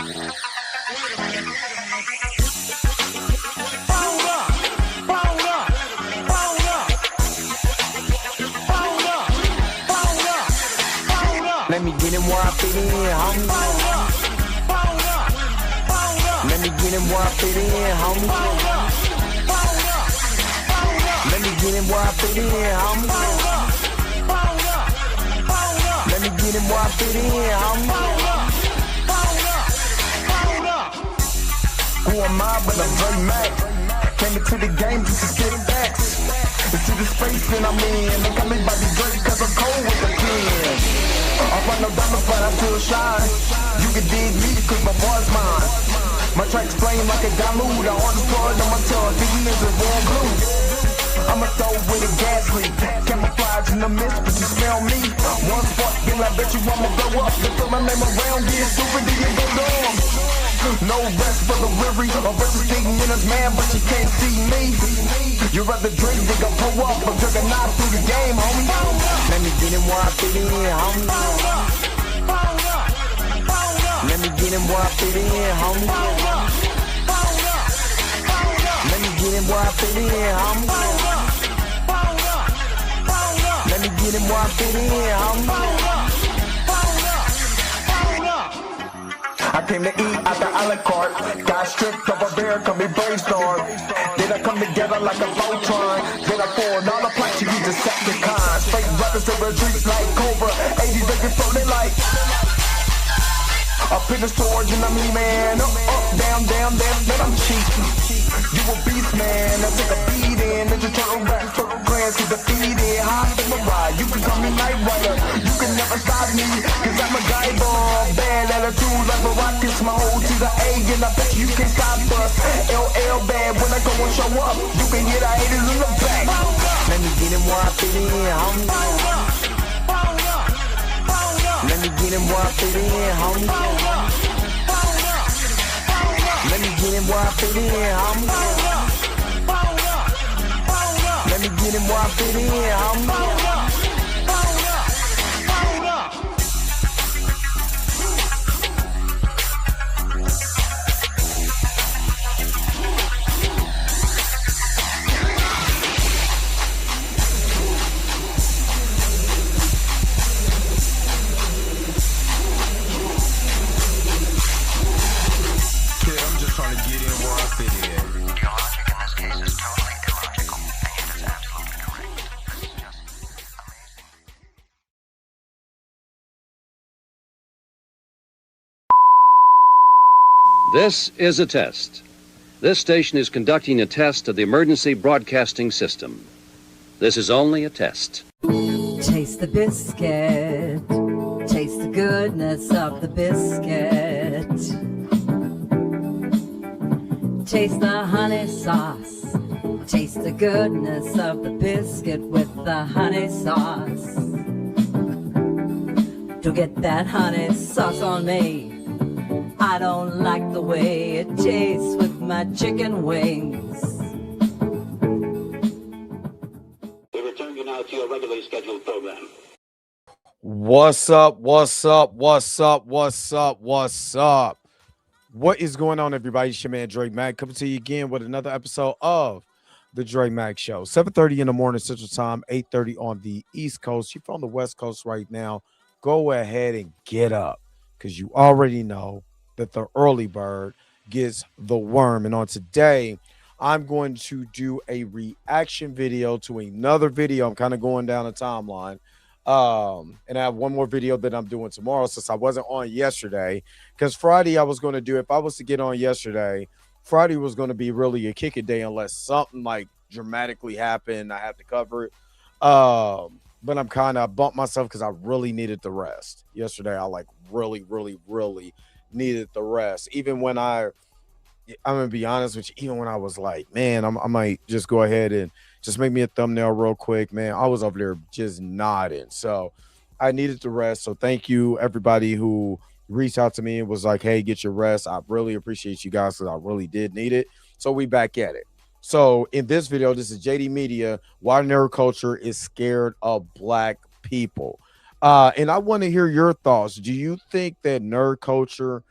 Let me get him where I fit in, homie. Let me get him where I fit in, homie. Let me get him where I fit in, homie. Let me get him where I fit in, homie. Who am I but I'm Dre Mac? Came into the game just to spit backs. Into the space that I'm in. They call me Bobby Drake cause I'm cold with the pen. I run no diamonds but I feel shy. You can dig me cause my boy's mine. My tracks playing like a dilute. I want to pour it on my tongue, thinking this is warm blue. I'ma throw with a gas leak. Camouflage in the mist, but you smell me. One spark, then I bet you I'ma blow up. They throw my name around, get stupid, then you go dumb. No rest for the weary. A versus thinking in his man, but you can't see me. You rather drink, they gon' pull up. I'm drinking knife through the game, homie. Let me get him where I fit in, homie. Let me get him where I fit in, homie. Let me get him where I fit in, homie. Let me get him where I fit in, homie. I came to eat at the a la carte. Got stripped of a bear, come me brainstorm. Then I come together like a Voltron. Then I poured all the plaques, you use Decepticons. Straight rappers to the streets like Cobra. 80s they get floating like up in the storage and I'm E-man. Up, down, down, then I'm cheap. You a beast, man. I take a beating. Ninja Turtle rap, Turtle Clans get defeated. High in my ride, you can call me Night Rider. You can never stop me, cause I'm a guy ball. Bad attitude like a rocket, my whole to the A, and I bet you can't stop us. LL bad, when I go and show up, you can hear the haters in the back. Let me get him where I fit in, homie. Let me get him where I fit in, homie. Let me get him where I fit in, homie. Let me get him where I fit in, homie. This is a test. This station is conducting a test of the emergency broadcasting system. This is only a test. Taste the biscuit. Taste the goodness of the biscuit. Taste the honey sauce. Taste the goodness of the biscuit with the honey sauce. Don't get that honey sauce on me. I don't like the way it tastes with my chicken wings. We return you now to your regularly scheduled program. What's up? What's up? What's up? What's up? What's up? What is going on, everybody? It's your man Dre Mac coming to you again with another episode of the Dre Mac Show. 7:30 in the morning Central Time, 8:30 on the East Coast. You're from the West Coast right now. Go ahead and get up because you already know that the early bird gets the worm. And on today, I'm going to do a reaction video to another video. I'm kind of going down a timeline. And I have one more video that I'm doing tomorrow since I wasn't on yesterday. Because Friday I was going to do, if I was to get on yesterday, Friday was going to be really a kick it day unless something like dramatically happened. I had to cover it. But I'm kind of bumped myself because I really needed the rest. Yesterday, I like really needed the rest. Even when I'm gonna be honest with you, even when I was like, man, I might just go ahead and just make me a thumbnail real quick, man, I was over there just nodding. So I needed the rest. So thank you everybody who reached out to me and was like, hey, get your rest. I really appreciate you guys because I really did need it. So we back at it. So in this video, this is JD Media, why nerd culture is scared of black people. And I want to hear your thoughts. Do you think that nerd culture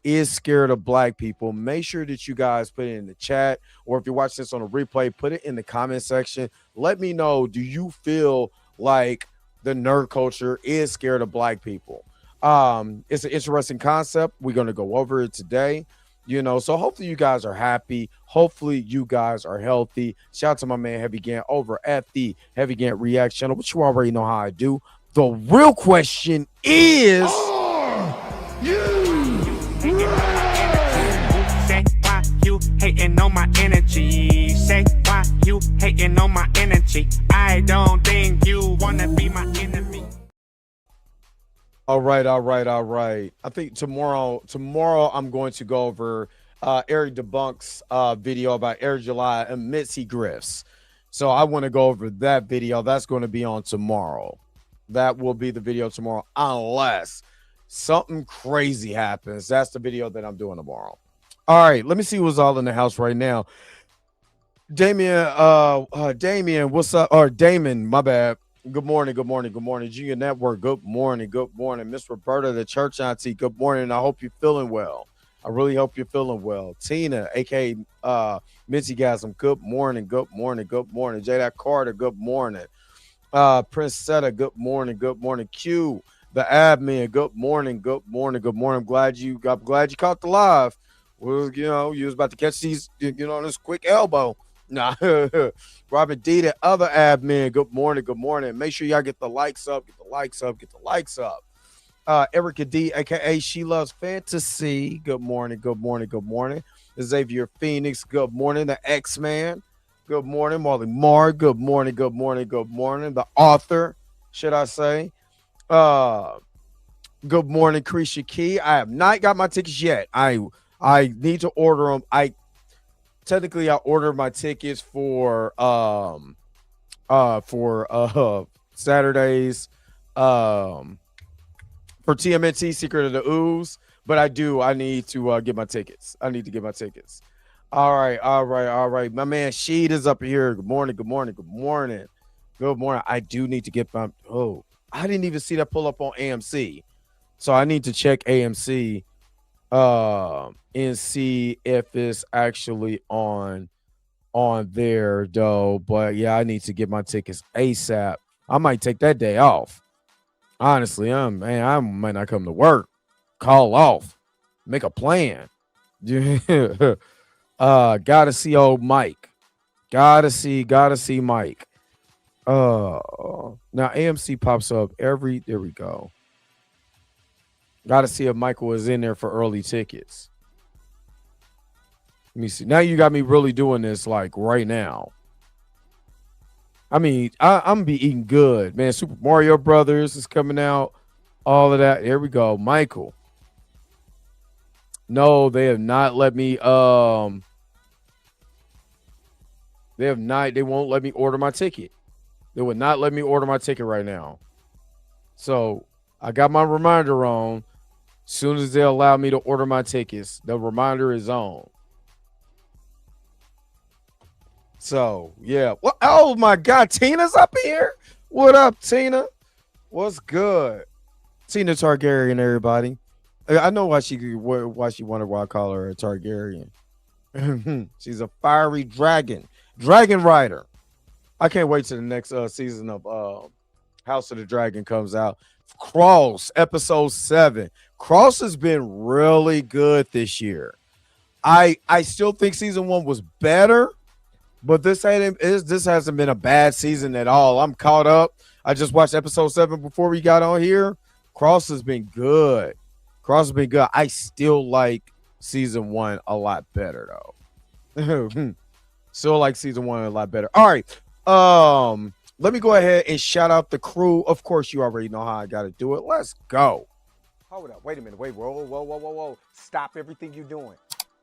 is scared of black people? Make sure that you guys put it in the chat, or if you're watching this on a replay, put it in the comment section. Let me know, do you feel like the nerd culture is scared of black people? It's an interesting concept. We're going to go over it today. So hopefully you guys are happy. Hopefully you guys are healthy. Shout out to my man Heavy Gant over at the Heavy Gant React channel, which you already know how I do. The real question is, say why you hating on my energy? Say why you hating on my energy? I don't think you wanna be my enemy. All right. I think tomorrow I'm going to go over Eric Debunk's video about Air July admits he grifts. So I want to go over that video. That's going to be on tomorrow. That will be the video tomorrow, unless something crazy happens. That's the video that I'm doing tomorrow. All right, let me see who's all in the house right now. Damien, what's up? Or Damon, my bad. Good morning. Junior Network, good morning. Miss Roberta, the church auntie, good morning. I hope you're feeling well. I really hope you're feeling well. Tina, aka Mitzi Gasm, good morning. J. Carter, good morning. Prince Setta, good morning. Q, the admin, good morning. I'm glad you caught the live. Well, you was about to catch these, this quick elbow. Nah. Robert D, the other admin, good morning. Make sure y'all get the likes up. Erica D, aka She Loves Fantasy, good morning. Xavier Phoenix, good morning. The X-Man, good morning. Marley Marr, good morning. The author, should I say. Good morning, Krisha Key. I have not got my tickets yet. I need to order them. I ordered my tickets for Saturdays for TMNT Secret of the Ooze, but I need to get my tickets. All right. My man Sheed is up here. Good morning. I do need to get my I didn't even see that pull up on AMC. So I need to check AMC and see if it's actually on there though. But yeah, I need to get my tickets ASAP. I might take that day off. Honestly, I might not come to work. Call off. Make a plan. Gotta see old Mike. Gotta see Mike. Now AMC pops up there we go. Gotta see if Michael is in there for early tickets. Let me see. Now you got me really doing this like right now. I mean, I'm be eating good, man. Super Mario Brothers is coming out. All of that. Here we go. Michael. No, they have not let me. They won't let me order my ticket. They would not let me order my ticket right now. So I got my reminder on. As soon as they allow me to order my tickets, the reminder is on. So, yeah. Well, oh, my God. Tina's up here. What up, Tina? What's good? Tina Targaryen, everybody. I know why she wondered why I call her a Targaryen. She's a fiery dragon rider. I can't wait till the next season of House of the Dragon comes out. Cross, episode 7. Cross has been really good this year. I still think season 1 was better, but this hasn't been a bad season at all. I'm caught up. I just watched episode 7 before we got on here. Cross has been good. I still like season 1 a lot better though. Still like season 1 a lot better. All right. Let me go ahead and shout out the crew. Of course, you already know how I got to do it. Let's go. Hold up. Wait a minute. Whoa. Stop everything you're doing.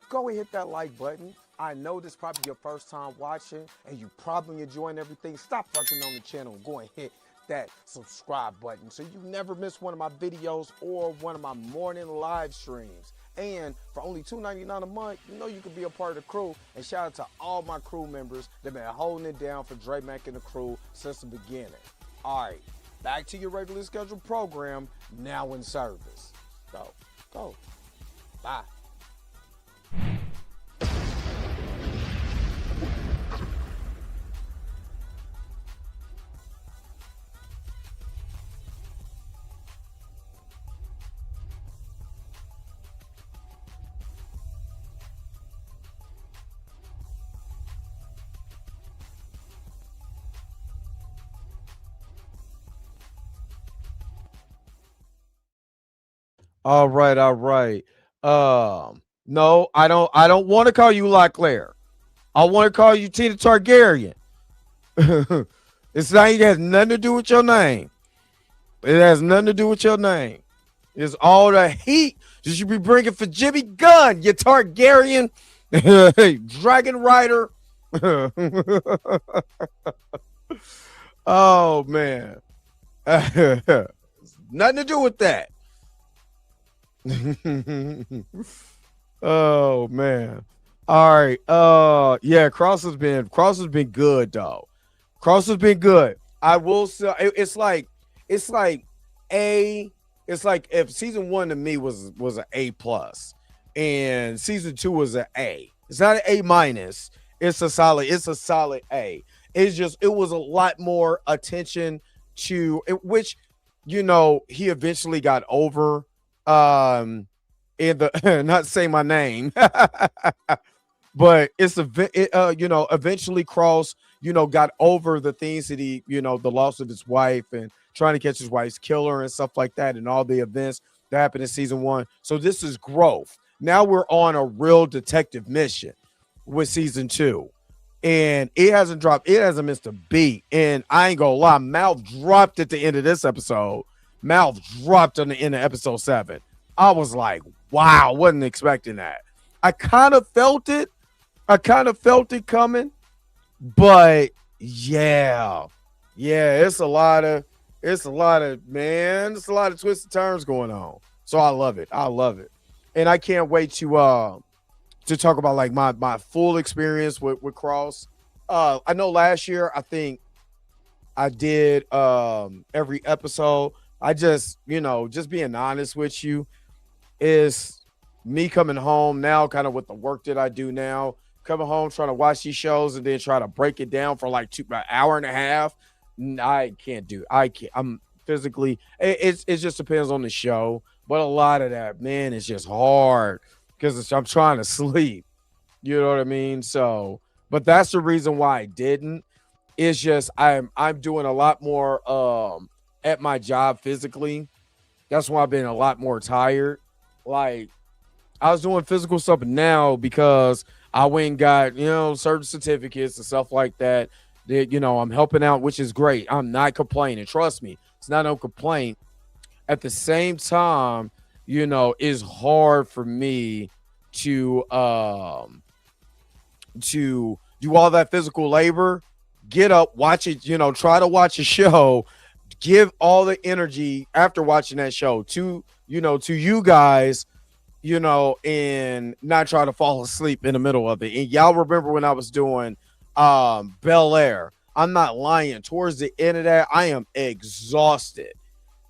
Go and hit that like button. I know this is probably your first time watching and you probably enjoying everything. Stop fucking on the channel and go and hit that subscribe button so you never miss one of my videos or one of my morning live streams. And for only $2.99 a month, you know you can be a part of the crew. And shout out to all my crew members that been holding it down for Dre Mack and the crew since the beginning. All right, back to your regularly scheduled program, now in service. Go. Bye. All right, all right. No, I don't want to call you Locklear. I want to call you Tina Targaryen. It's not. It has nothing to do with your name. It has nothing to do with your name. It's all the heat you should be bringing for Jimmy Gunn, you Targaryen, Dragon Rider. Oh man, nothing to do with that. Oh man. All right. Yeah, Cross has been good though. Cross has been good. I will say it's like a it's like if season one to me was an A plus and season two was an A. It's not an A minus. It's a solid A. It's just it was a lot more attention to it, which he eventually got over in the not say my name. But eventually Cross, got over the things that the loss of his wife and trying to catch his wife's killer and stuff like that, and all the events that happened in season one. So this is growth. Now we're on a real detective mission with season two, and it hasn't missed a beat. And I ain't gonna lie, mouth dropped at the end of this episode. Mouth dropped on the end of episode 7. I was like, wow, wasn't expecting that. I kind of felt it. I kind of felt it coming, but yeah, it's a lot of man, it's a lot of twists and turns going on. So I love it. And I can't wait to talk about like my full experience with Cross. I know last year I think I did every episode. I just being honest with you, is me coming home now, kind of with the work that I do now, coming home trying to watch these shows and then try to break it down for like an hour and a half. I can't do. I can't. I'm physically. It just depends on the show, but a lot of that, man, is just hard because I'm trying to sleep. You know what I mean? So, but that's the reason why I didn't. It's just I'm doing a lot more at my job physically. That's why I've been a lot more tired. Like I was doing physical stuff now because I went and got, certain certificates and stuff like that. That, I'm helping out, which is great. I'm not complaining. Trust me, it's not no complaint. At the same time, it's hard for me to do all that physical labor, get up, watch it, try to watch a show, give all the energy after watching that show to you guys, and not try to fall asleep in the middle of it. And y'all remember when I was doing Bel Air? I'm not lying. Towards the end of that, I am exhausted.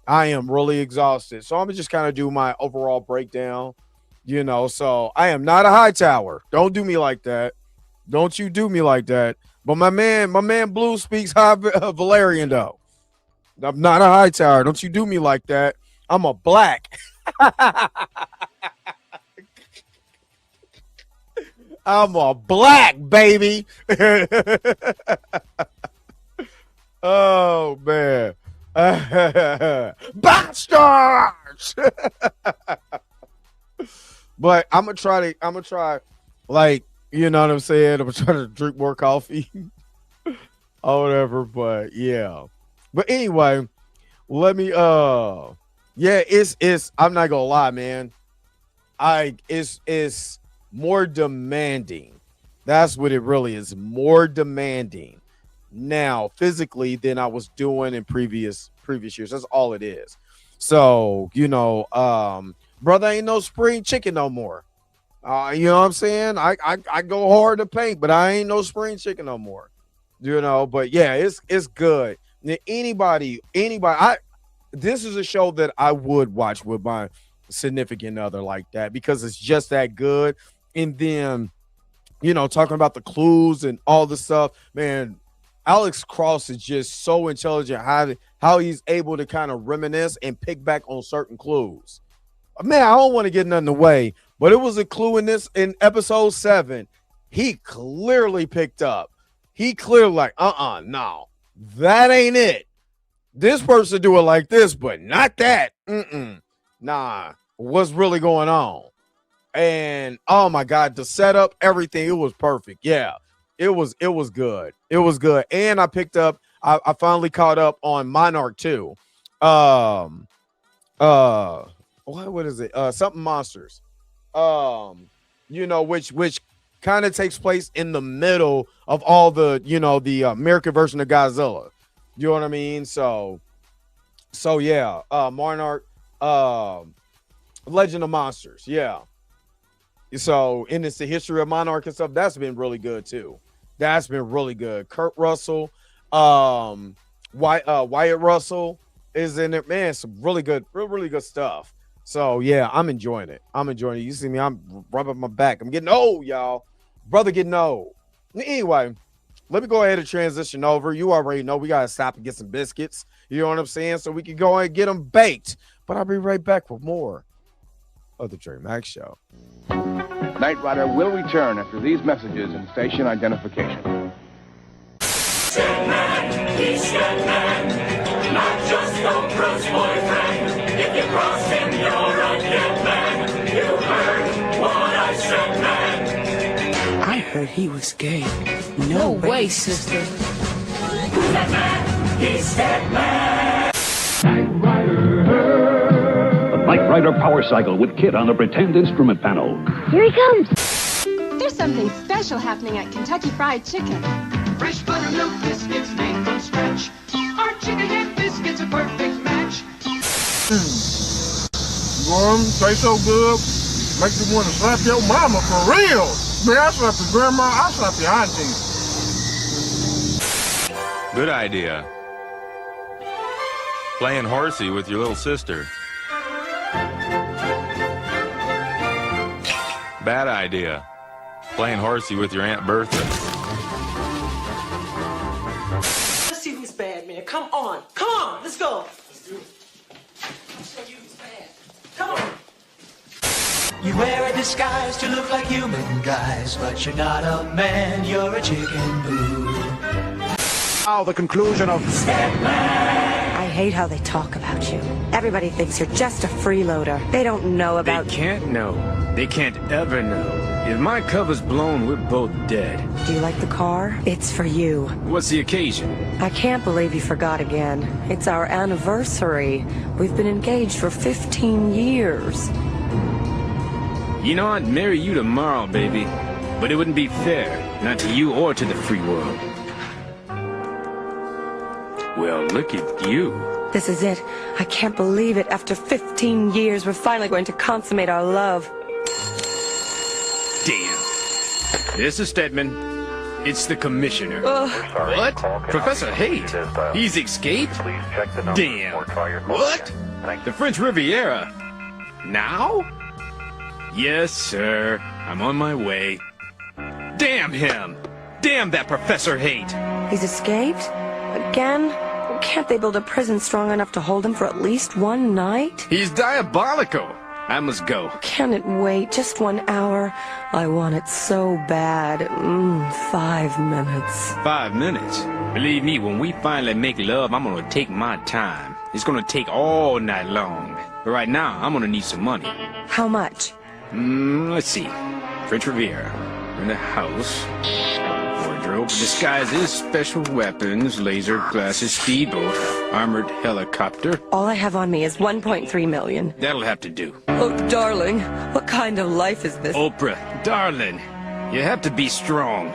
I am really exhausted. So I'm just kind of do my overall breakdown, So I am not a high tower. Don't do me like that. Don't you do me like that. But my man Blue speaks high Valerian though. I'm not a high tower. Don't you do me like that. I'm a black. I'm a black baby. Oh man. Bastards. But I'm gonna try like, you know what I'm saying? I'm gonna try to drink more coffee or whatever. But yeah. But anyway, let me it's I'm not gonna lie, man. It's more demanding. That's what it really is. More demanding now physically than I was doing in previous years. That's all it is. So, brother ain't no spring chicken no more. You know what I'm saying? I go hard to paint, but I ain't no spring chicken no more. But yeah, it's good. Now, anybody, this is a show that I would watch with my significant other like that because it's just that good. And then, talking about the clues and all the stuff, man, Alex Cross is just so intelligent how he's able to kind of reminisce and pick back on certain clues. Man, I don't want to get nothing away, but it was a clue in episode 7. He clearly picked up. He clearly like, no, that ain't it. This person do it like this, but not that. Nah. what's really going on. And oh my God, the setup, everything, it was perfect. Yeah, it was good. It was good. And I picked up, I finally caught up on Monarch 2. What is it? Something Monsters. Which kind of takes place in the middle of all the, the American version of Godzilla. You know what I mean? So yeah, Monarch, Legend of Monsters. Yeah. So, and it's the history of Monarch and stuff. That's been really good too. That's been really good. Kurt Russell, Wyatt Russell is in it. Man, some really good stuff. So yeah, I'm enjoying it. You see me, I'm rubbing my back. I'm getting old, y'all. Brother getting old. Anyway, let me go ahead and transition over. You already know we gotta stop and get some biscuits. You know what I'm saying? So we can go and get them baked. But I'll be right back with more of the Dre Max Show. Knight Rider will return after these messages and station identification. Stedman, he's Stedman, not just a Bruce boyfriend. If you cross him, you're a dead man. You heard what I said, man. I heard he was gay. No way, sister. Who's that man? He's Stedman. Knight Rider. Knight Rider Power Cycle with Kit on the pretend instrument panel. Here he comes. There's something special happening at Kentucky Fried Chicken. Fresh buttermilk biscuits made from scratch. Our chicken and biscuits a perfect match. Warm, taste so good, make you want to slap your mama for real. Man, I slap your grandma, I slap your auntie. Good idea. Playing horsey with your little sister. Bad idea. Playing horsey with your Aunt Bertha. Let's see who's bad, man. Come on, let's go. Let's do it. I'll show you who's bad. Come on. You wear a disguise to look like human guys, but you're not a man, you're a chicken boo. Now the conclusion of I hate how they talk about you. Everybody thinks you're just a freeloader. They don't know about... They can't know. They can't ever know. If my cover's blown, we're both dead. Do you like the car? It's for you. What's the occasion? I can't believe you forgot again. It's our anniversary. We've been engaged for 15 years. You know, I'd marry you tomorrow, baby. But it wouldn't be fair. Not to you or to the free world. Well, look at you. This is it. I can't believe it. After 15 years, we're finally going to consummate our love. Damn. This is Stedman. It's the commissioner. Sorry, what? Professor Haight? He's escaped? Damn. What? The French Riviera. Now? Yes, sir. I'm on my way. Damn him. Damn that Professor Haight. He's escaped? Again? Can't they build a prison strong enough to hold him for at least one night? He's diabolical. I must go. Can it wait just 1 hour? I want it so bad. 5 minutes. 5 minutes? Believe me, when we finally make love, I'm gonna take my time. It's gonna take all night long. But right now, I'm gonna need some money. How much? Let's see. French Riviera. In the house. Wardrobe. Disguises, special weapons, laser glasses, speedboat, armored helicopter. All I have on me is 1.3 million. That'll have to do. Oh, darling, what kind of life is this? Oprah, darling, you have to be strong.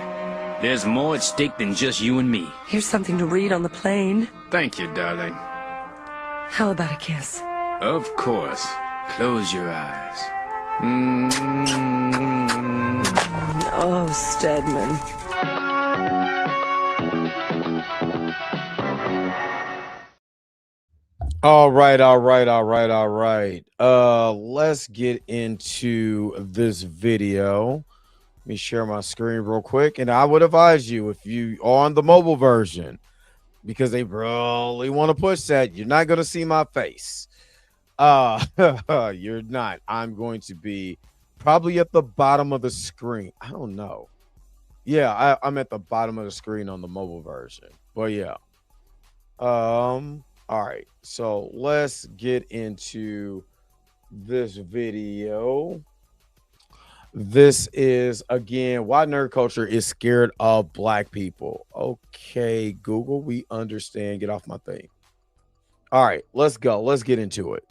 There's more at stake than just you and me. Here's something to read on the plane. Thank you, darling. How about a kiss? Of course. Close your eyes. Oh, Stedman. All right. Let's get into this video. Let me share my screen real quick. And I would advise you, if you are on the mobile version, because they really want to push that, you're not going to see my face. You're not. I'm going to be probably at the bottom of the screen. I don't know. Yeah, I'm at the bottom of the screen on the mobile version. But yeah. All right. So let's get into this video. This is again why nerd culture is scared of black people. Okay, Google, we understand. Get off my thing. All right, let's go. Let's get into it.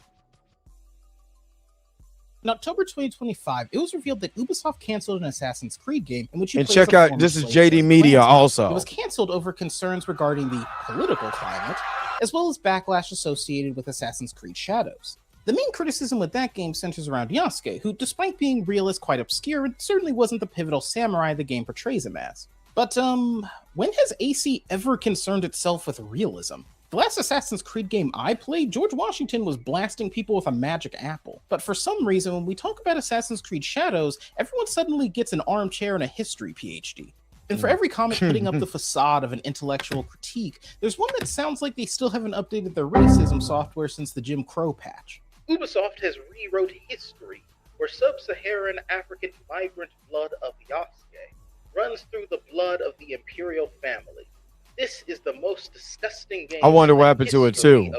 In October 2025, it was revealed that Ubisoft canceled an Assassin's Creed game in which you And play check as a out, former this is slave JD for Media ransom. also. It was canceled over concerns regarding the political climate, as well as backlash associated with Assassin's Creed Shadows. The main criticism with that game centers around Yasuke, who, despite being real, is quite obscure and certainly wasn't the pivotal samurai the game portrays him as. But, when has AC ever concerned itself with realism? The last Assassin's Creed game I played, George Washington was blasting people with a magic apple. But for some reason, when we talk about Assassin's Creed Shadows, everyone suddenly gets an armchair and a history PhD. And for every comic putting up the facade of an intellectual critique, there's one that sounds like they still haven't updated their racism software since the Jim Crow patch. Ubisoft has rewrote history, where sub-Saharan African migrant blood of Yasuke runs through the blood of the imperial family. This is the most disgusting game. I wonder what happened to it too.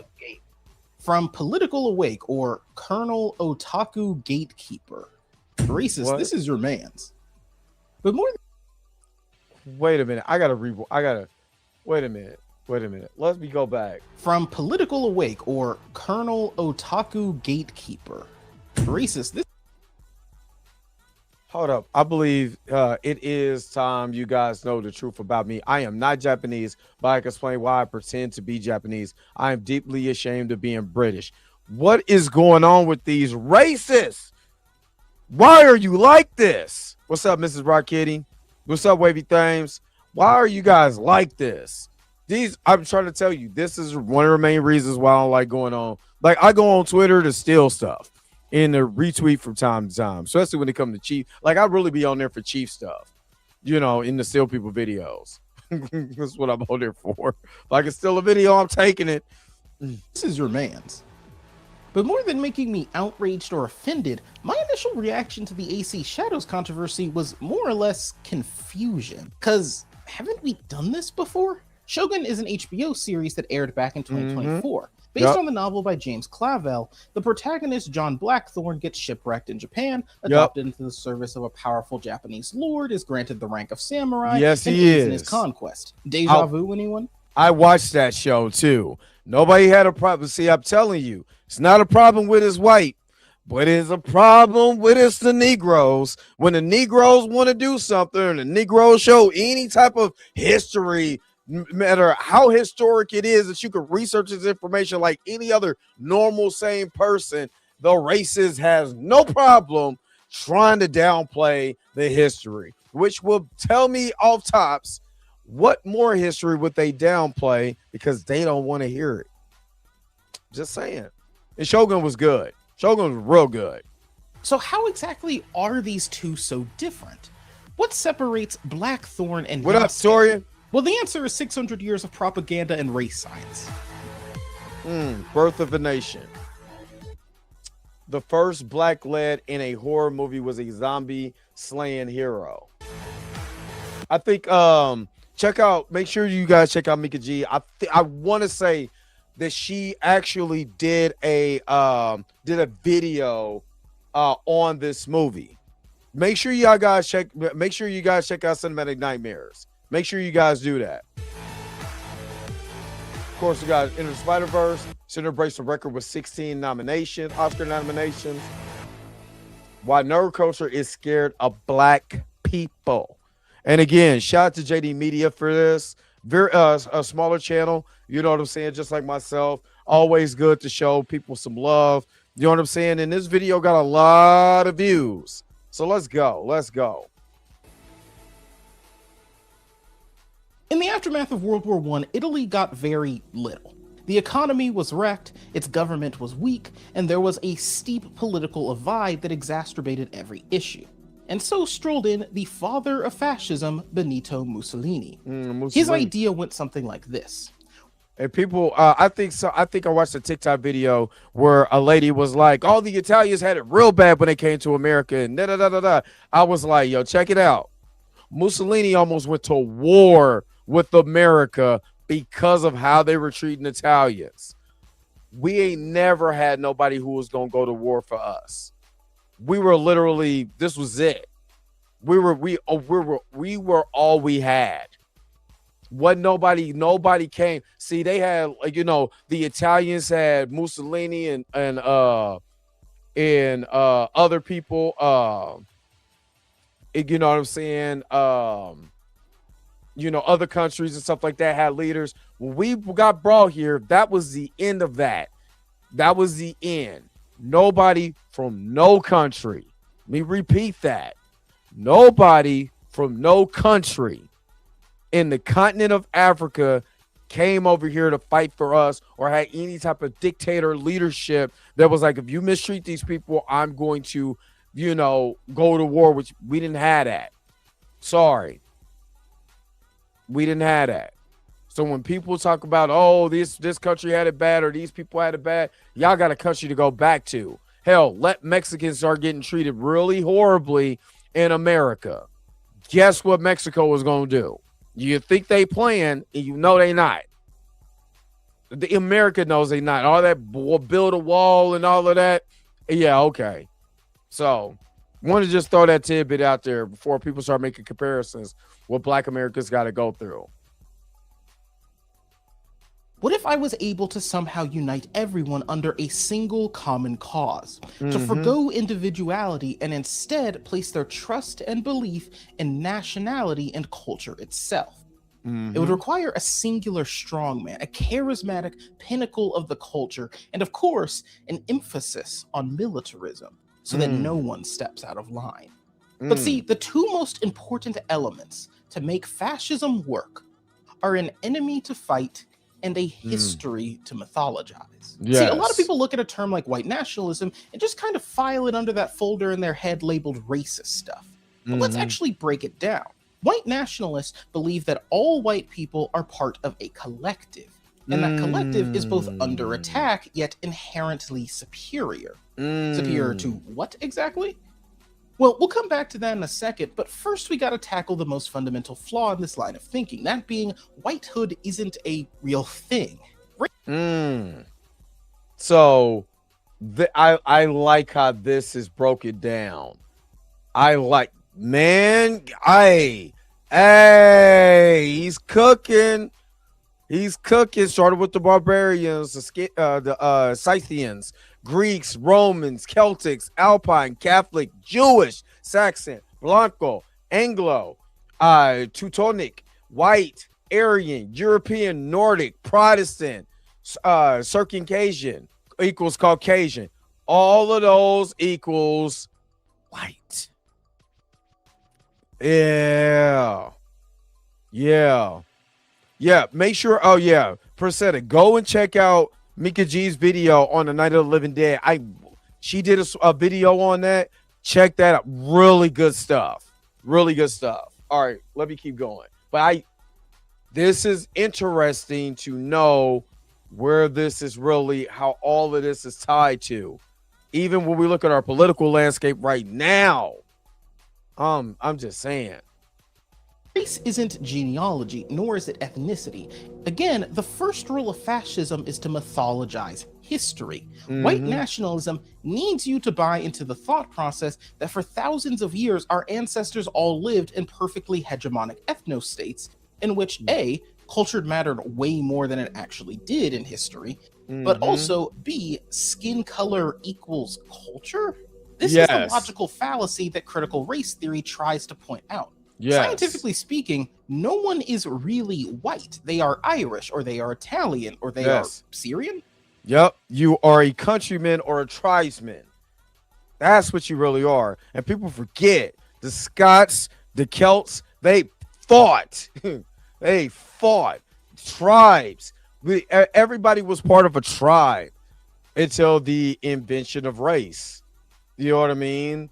From Political Awake or Colonel Otaku Gatekeeper. Racist, What? this is your man's. But more Wait a minute. I gotta wait a minute. Let me go back. From Political Awake or Colonel Otaku Gatekeeper. Racist, this Hold up. I believe it is time you guys know the truth about me. I am not Japanese, but I can explain why I pretend to be Japanese. I am deeply ashamed of being British. What is going on with these racists? Why are you like this? What's up, Mrs. Rock Kitty? What's up, Wavy Thames? Why are you guys like this? I'm trying to tell you, this is one of the main reasons why I don't like going on. Like, I go on Twitter to steal stuff and to retweet from time to time, especially when it comes to Chief. Like, I really be on there for Chief stuff, you know, in the steal people videos. That's what I'm on there for. If I can steal a video, I'm taking it. This is your man's. But more than making me outraged or offended, my initial reaction to the AC Shadows controversy was more or less confusion. Cause haven't we done this before? Shogun is an HBO series that aired back in 2024. Based on the novel by James Clavell, the protagonist John Blackthorne gets shipwrecked in Japan, adopted into the service of a powerful Japanese lord, is granted the rank of samurai, Yes, and he aids in is. his conquest. Deja vu, anyone? I watched that show too. Nobody had a problem. See, I'm telling you, it's not a problem with his white, but it's a problem with us the Negroes. When the Negroes want to do something, and the Negroes show any type of history, no matter how historic it is, that you can research this information like any other normal, sane person, the racist has no problem trying to downplay the history, which will tell me off tops what more history would they downplay because they don't want to hear it. Just saying. And Shogun was good. Shogun was real good. So how exactly are these two so different? What separates Blackthorne and What up, Yasuke? Torian? Well, the answer is 600 years of propaganda and race science. Birth of a Nation. The first black lead in a horror movie was a zombie slaying hero. I think make sure you guys check out Mika G. I want to say that she actually did a video on this movie. Make sure you guys check out Cinematic Nightmares. Make sure you guys do that. Of course, we got Into the Spider-Verse. Center breaks the record with 16 nominations, Oscar nominations. Why nerd culture is scared of black people. And again, shout out to JD Media for this. Very a smaller channel, you know what I'm saying? Just like myself, always good to show people some love. You know what I'm saying? And this video got a lot of views. So let's go. Let's go. In the aftermath of World War I, Italy got very little. The economy was wrecked, its government was weak, and there was a steep political divide that exacerbated every issue. And so strolled in the father of fascism, Benito Mussolini. His idea went something like this. And people, I think I watched a TikTok video where a lady was like, all the Italians had it real bad when they came to America. And da-da-da-da-da. I was like, yo, check it out. Mussolini almost went to war with America because of how they were treating Italians. we ain't never had nobody who was gonna go to war for us. We were literally, this was it. We were all we had. What nobody came. See, they had, like, you know, the Italians had Mussolini and other people. You know what I'm saying? You know, other countries and stuff like that had leaders. When we got brought here, that was the end of that. That was the end. Nobody from no country. Let me repeat that. Nobody from no country in the continent of Africa came over here to fight for us or had any type of dictator leadership that was like, if you mistreat these people, I'm going to, you know, go to war, which we didn't have that. Sorry. We didn't have that. So when people talk about, oh, this country had it bad or these people had it bad, y'all got a country to go back to. Hell, let Mexicans start getting treated really horribly in America. Guess what Mexico was going to do? You think they playing, and you know they not. The America knows they not. All that build a wall and all of that. Yeah, okay. So, want to just throw that tidbit out there before people start making comparisons what Black America's got to go through. What if I was able to somehow unite everyone under a single common cause, to forgo individuality and instead place their trust and belief in nationality and culture itself? It would require a singular strongman, a charismatic pinnacle of the culture, and of course, an emphasis on militarism so that no one steps out of line. But see, the two most important elements to make fascism work are an enemy to fight and a history to mythologize. Yes. See, a lot of people look at a term like white nationalism and just kind of file it under that folder in their head labeled racist stuff. But let's actually break it down. White nationalists believe that all white people are part of a collective, and that collective is both under attack yet inherently superior. Superior to what exactly? Well, we'll come back to that in a second, but first we gotta tackle the most fundamental flaw in this line of thinking, that being whitehood isn't a real thing. So, I like how this is broken down. I like, man, hey, he's cooking. He's cooking. Started with the barbarians, the Scythians, Greeks, Romans, Celtics, Alpine, Catholic, Jewish, Saxon, Blanco, Anglo, Teutonic, White, Aryan, European, Nordic, Protestant, Circumcision equals Caucasian. All of those equals white. Yeah. Make sure. Oh yeah, Persetta, go and check out Mika G's video on the Night of the Living Dead. She did a video on that. Check that out. Really good stuff. Really good stuff. All right, let me keep going. But this is interesting to know where this is really, how all of this is tied to. Even when we look at our political landscape right now. I'm just saying. Race isn't genealogy, nor is it ethnicity. Again, the first rule of fascism is to mythologize history. White nationalism needs you to buy into the thought process that for thousands of years, our ancestors all lived in perfectly hegemonic ethno-states in which A, culture mattered way more than it actually did in history, but also B, skin color equals culture? This is the logical fallacy that critical race theory tries to point out. Scientifically speaking, no one is really white. They are Irish, or they are Italian, or they are Syrian. Yep, you are a countryman or a tribesman. That's what you really are. And people forget the Scots, the Celts, they fought. They fought. Tribes. Everybody was part of a tribe until the invention of race. You know what I mean?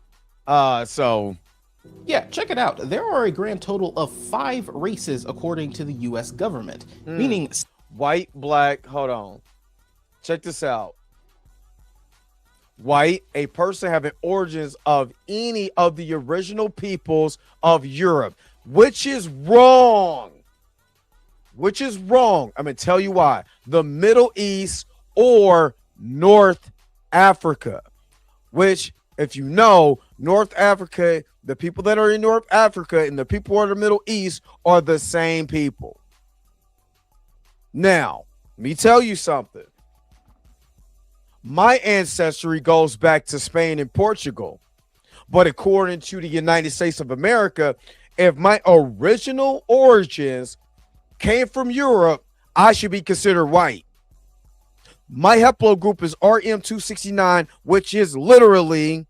Yeah, check it out. There are a grand total of 5 races according to the US government, meaning white, black, hold on. Check this out. White, a person having origins of any of the original peoples of Europe, which is wrong. I'm going to tell you why. The Middle East or North Africa, which, if you know, North Africa, the people that are in North Africa and the people who are in the Middle East are the same people. Now, let me tell you something. My ancestry goes back to Spain and Portugal. But according to the United States of America, if my original origins came from Europe, I should be considered white. My haplogroup is RM269, which is literally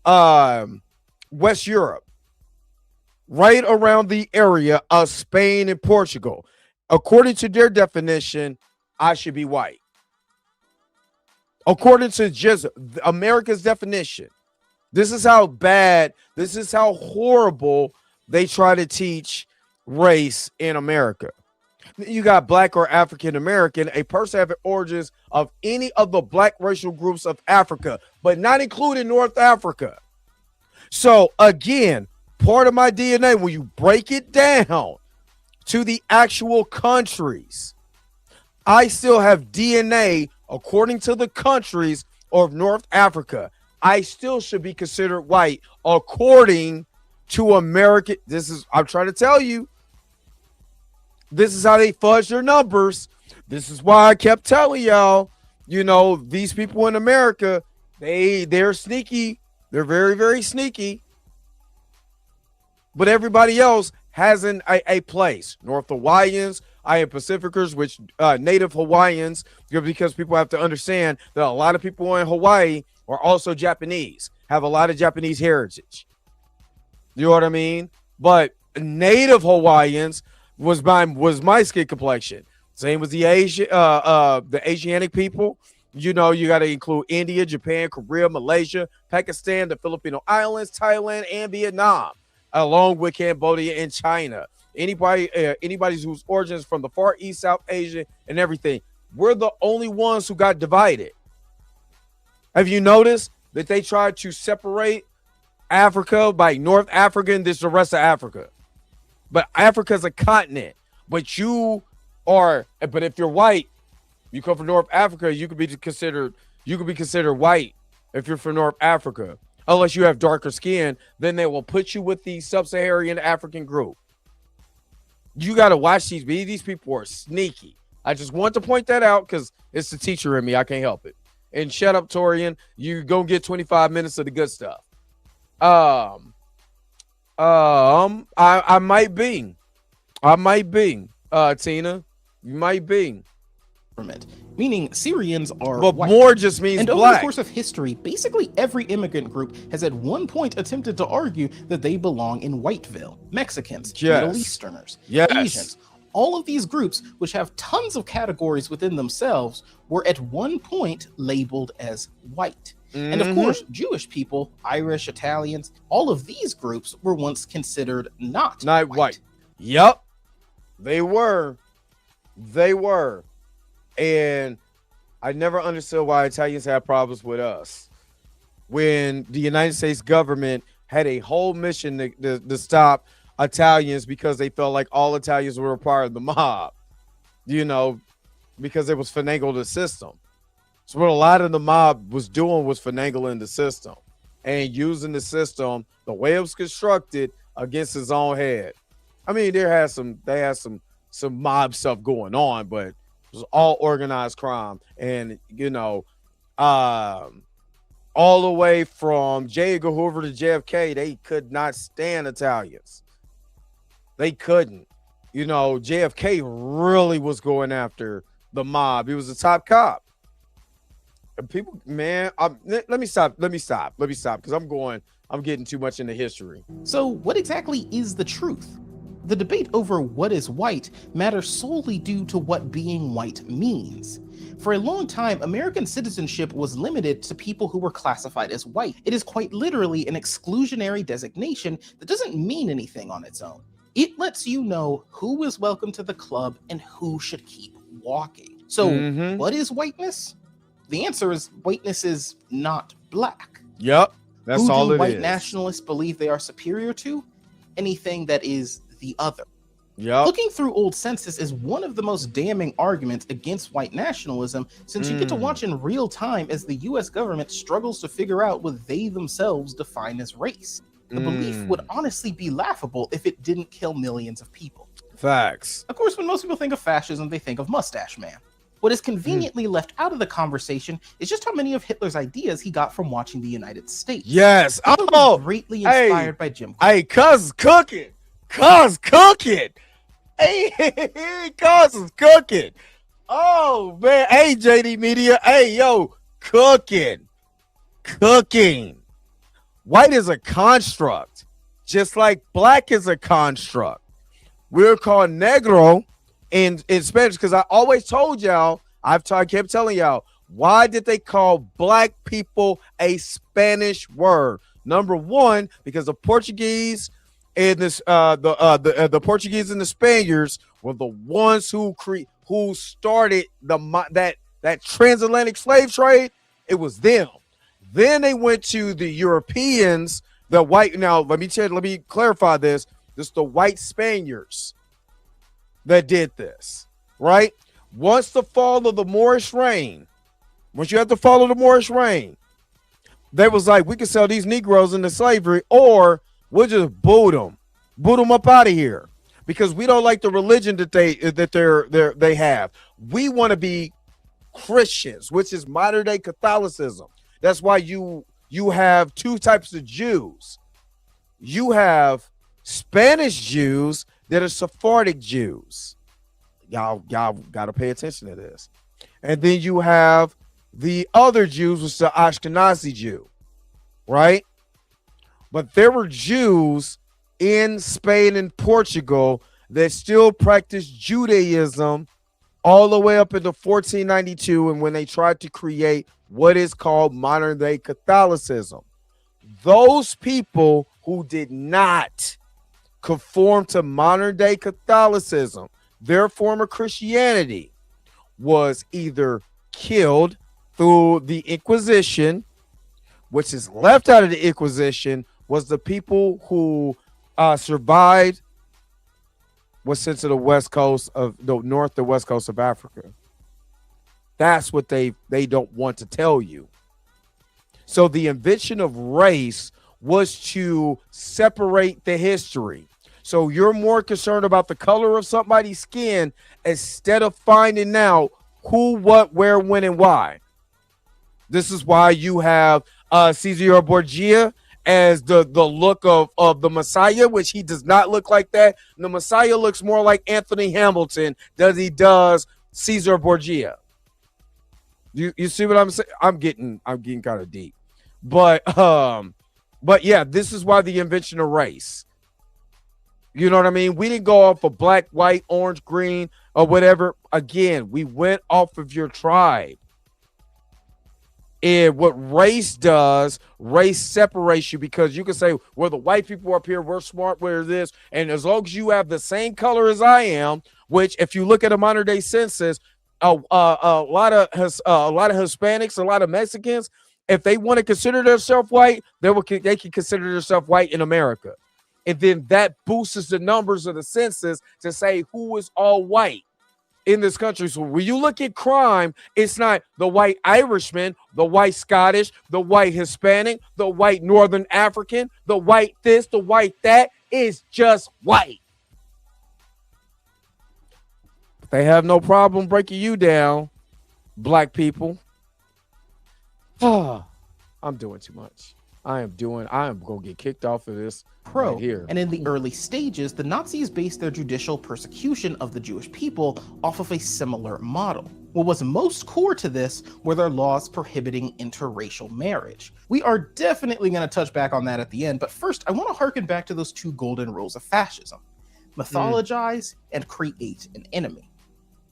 West Europe, right around the area of Spain and Portugal. According to their definition, I should be white. According to just America's definition, this is how bad, this is how horrible they try to teach race in America. You got black or African American, a person having origins of any of the black racial groups of Africa, but not including North Africa. So again, part of my DNA, when you break it down to the actual countries, I still have DNA according to the countries of North Africa. I still should be considered white according to American. I'm trying to tell you, this is how they fudge their numbers. This is why I kept telling y'all, you know, these people in America, they're sneaky. They're very, very sneaky. But everybody else has a place. North Hawaiians, I am Pacificers, which Native Hawaiians, because people have to understand that a lot of people in Hawaii are also Japanese, have a lot of Japanese heritage. You know what I mean? But Native Hawaiians was my skin complexion. Same with the Asiatic people. You know, you got to include India, Japan, Korea, Malaysia, Pakistan, the Filipino Islands, Thailand, and Vietnam, along with Cambodia and China. Anybody whose origins from the Far East, South Asia, and everything. We're the only ones who got divided. Have you noticed that they tried to separate Africa by North Africa and this the rest of Africa? But Africa is a continent. But if you're white, you come from North Africa, you could be considered white if you're from North Africa. Unless you have darker skin, then they will put you with the sub-Saharan African group. You got to watch these people are sneaky. I just want to point that out because it's the teacher in me. I can't help it. And shut up, Torian. You go get 25 minutes of the good stuff. I might be. Tina, you might be. Meaning Syrians are but white. More just means and black. Over the course of history, basically every immigrant group has at one point attempted to argue that they belong in Whiteville. Mexicans, Yes. Middle Easterners, Yes. Asians. All of these groups, which have tons of categories within themselves, were at one point labeled as white. And of course, Jewish people, Irish, Italians, all of these groups were once considered not white. Yep. They were. And I never understood why Italians had problems with us when the United States government had a whole mission to stop Italians because they felt like all Italians were a part of the mob, you know, because it was finagle the system. So what a lot of the mob was doing was finagling the system and using the system the way it was constructed against his own head. I mean, they had some mob stuff going on, but it was all organized crime. And, you know, all the way from J. Edgar Hoover to JFK, they could not stand Italians. They couldn't. You know, JFK really was going after the mob. He was the top cop. And people, man, let me stop because I'm getting too much into history. So what exactly is the truth? The debate over what is white matters solely due to what being white means. For a long time, American citizenship was limited to people who were classified as white. It is quite literally an exclusionary designation that doesn't mean anything on its own. It lets you know who is welcome to the club and who should keep walking. So what is whiteness? The answer is whiteness is not black. Yep, that's all it is. Who do white nationalists believe they are superior to? Anything that is the other. Looking through old census is one of the most damning arguments against white nationalism, since you get to watch in real time as the US government struggles to figure out what they themselves define as race. The belief would honestly be laughable if it didn't kill millions of people. Facts. Of course, when most people think of fascism, they think of Mustache Man. What is conveniently left out of the conversation is just how many of Hitler's ideas he got from watching the United States. Yes. Hitler was greatly inspired by Jim Crow. Hey, cuz cooking. Cuz cooking. Hey, cuz is cooking. Oh, man. Hey, JD Media. Hey, yo, cooking. Cooking. White is a construct, just like black is a construct. We're called negro in Spanish because I always told y'all, I kept telling y'all, why did they call black people a Spanish word? Number one, because the Portuguese and the Portuguese and the Spaniards were the ones who started that transatlantic slave trade. It was them. Then they went to the Europeans, the white. Now let me clarify this. This is the white Spaniards that did this, right? Once the fall of the Moorish reign, once you have to follow the Moorish reign, they was like, we can sell these Negroes into slavery, or we'll just boot them up out of here, because we don't like the religion that they have. We want to be Christians, which is modern day Catholicism. That's why you have two types of Jews. You have Spanish Jews that are Sephardic Jews. Y'all got to pay attention to this. And then you have the other Jews, which is the Ashkenazi Jew, right? But there were Jews in Spain and Portugal that still practiced Judaism all the way up into 1492, and when they tried to create what is called modern day Catholicism. Those people who did not conform to modern day Catholicism, their form of Christianity, was either killed through the Inquisition, which is left out of the Inquisition was the people who survived, was sent to the west coast of the north, the west coast of Africa. That's what they don't want to tell you. So the invention of race was to separate the history. So you're more concerned about the color of somebody's skin instead of finding out who, what, where, when, and why. This is why you have Caesar Borgia as the look of the Messiah, which he does not look like that. The Messiah looks more like Anthony Hamilton than he does Caesar Borgia. You see what I'm saying? I'm getting kind of deep. But yeah, this is why the invention of race. You know what I mean? We didn't go off of black, white, orange, green, or whatever. Again, we went off of your tribe. And what race does, race separates you, because you can say, well, the white people up here, we're smart, we're this. And as long as you have the same color as I am, which if you look at a modern day census, a lot of Hispanics, a lot of Mexicans, if they want to consider themselves white, they can consider themselves white in America. And then that boosts the numbers of the census to say who is all white in this country. So when you look at crime, it's not the white Irishman, the white Scottish, the white Hispanic, the white Northern African, the white this, the white that. It's just white. They have no problem breaking you down, black people. I'm doing too much. I am going to get kicked off of this right here. And in the early stages, the Nazis based their judicial persecution of the Jewish people off of a similar model. What was most core to this were their laws prohibiting interracial marriage. We are definitely going to touch back on that at the end, but first I want to harken back to those two golden rules of fascism: mythologize and create an enemy.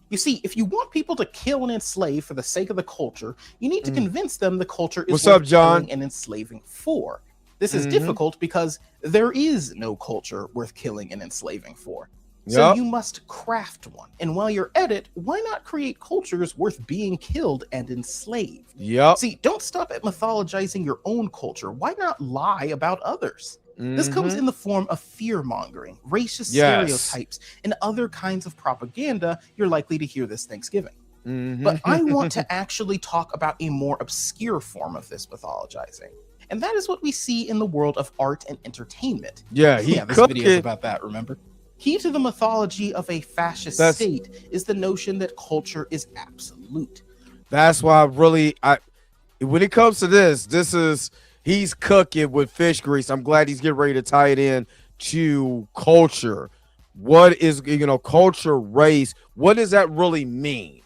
You see, if you want people to kill and enslave for the sake of the culture, you need to convince them the culture is worth killing and enslaving for. This is difficult because there is no culture worth killing and enslaving for. So you must craft one. And while you're at it, why not create cultures worth being killed and enslaved? See, don't stop at mythologizing your own culture. Why not lie about others? This comes in the form of fear-mongering, racist stereotypes, and other kinds of propaganda you're likely to hear this Thanksgiving. But I want to actually talk about a more obscure form of this mythologizing. And that is what we see in the world of art and entertainment. Yeah, this video is about that, remember? Key to the mythology of a fascist state is the notion that culture is absolute. That's why when it comes to this is he's cooking with fish grease. I'm glad he's getting ready to tie it in to culture. What is, culture, race? What does that really mean?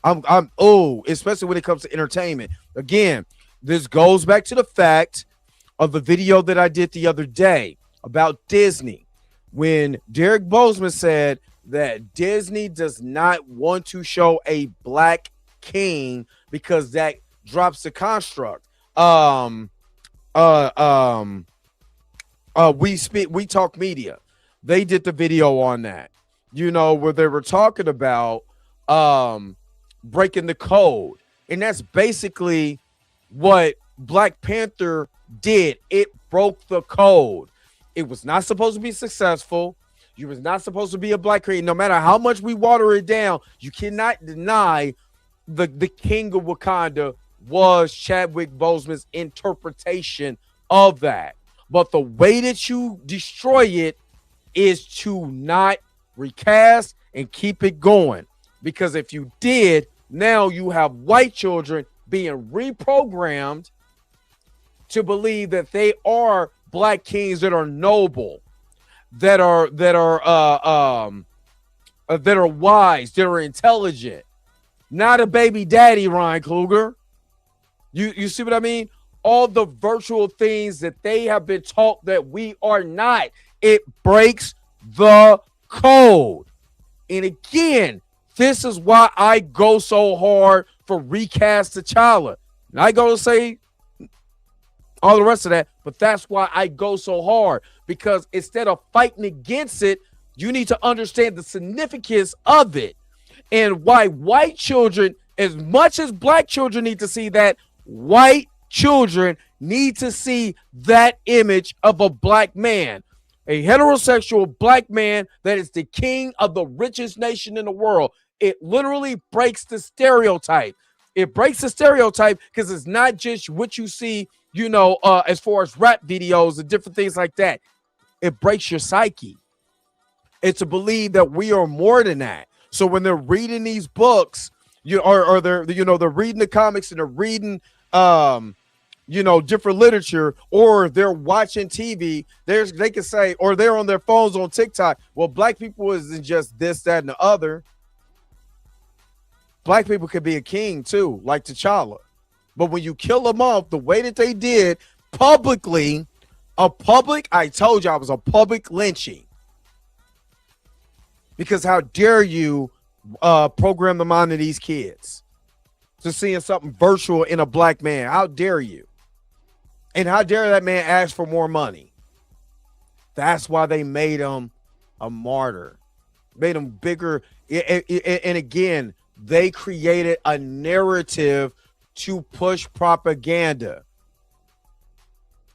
Especially when it comes to entertainment. Again, this goes back to the fact of the video that I did the other day about Disney, when Derek Bozeman said that Disney does not want to show a black king because that drops the construct. We Talk Media, they did the video on that, where they were talking about breaking the code, and that's basically what Black Panther did. It broke the code. It was not supposed to be successful. You was not supposed to be a black king. No matter how much we water it down, you cannot deny the king of Wakanda was Chadwick Boseman's interpretation of that. But the way that you destroy it is to not recast and keep it going. Because if you did, now you have white children being reprogrammed to believe that they are black kings that are noble, that are wise, that are intelligent. Not a baby daddy, Ryan Kluger. You see what I mean? All the virtual things that they have been taught that we are not. It breaks the code. And again, this is why I go so hard for recast T'Challa. And I go to say all the rest of that, but that's why I go so hard. Because instead of fighting against it, you need to understand the significance of it. And why white children, as much as black children need to see that, white children need to see that image of a black man, a heterosexual black man that is the king of the richest nation in the world. It literally breaks the stereotype. It breaks the stereotype because it's not just what you see, as far as rap videos and different things like that. It breaks your psyche. It's to believe that we are more than that. So when they're reading these books, or they're reading the comics and they're reading different literature, or they're watching TV, they can say, or they're on their phones on TikTok, well, black people isn't just this, that, and the other. Black people could be a king too, like T'Challa. But when you kill them off the way that they did publicly, I told you I was a public lynching. Because how dare you program the mind of these kids to seeing something virtual in a black man? How dare you? And how dare that man ask for more money? That's why they made him a martyr. Made him bigger. And again, they created a narrative to push propaganda.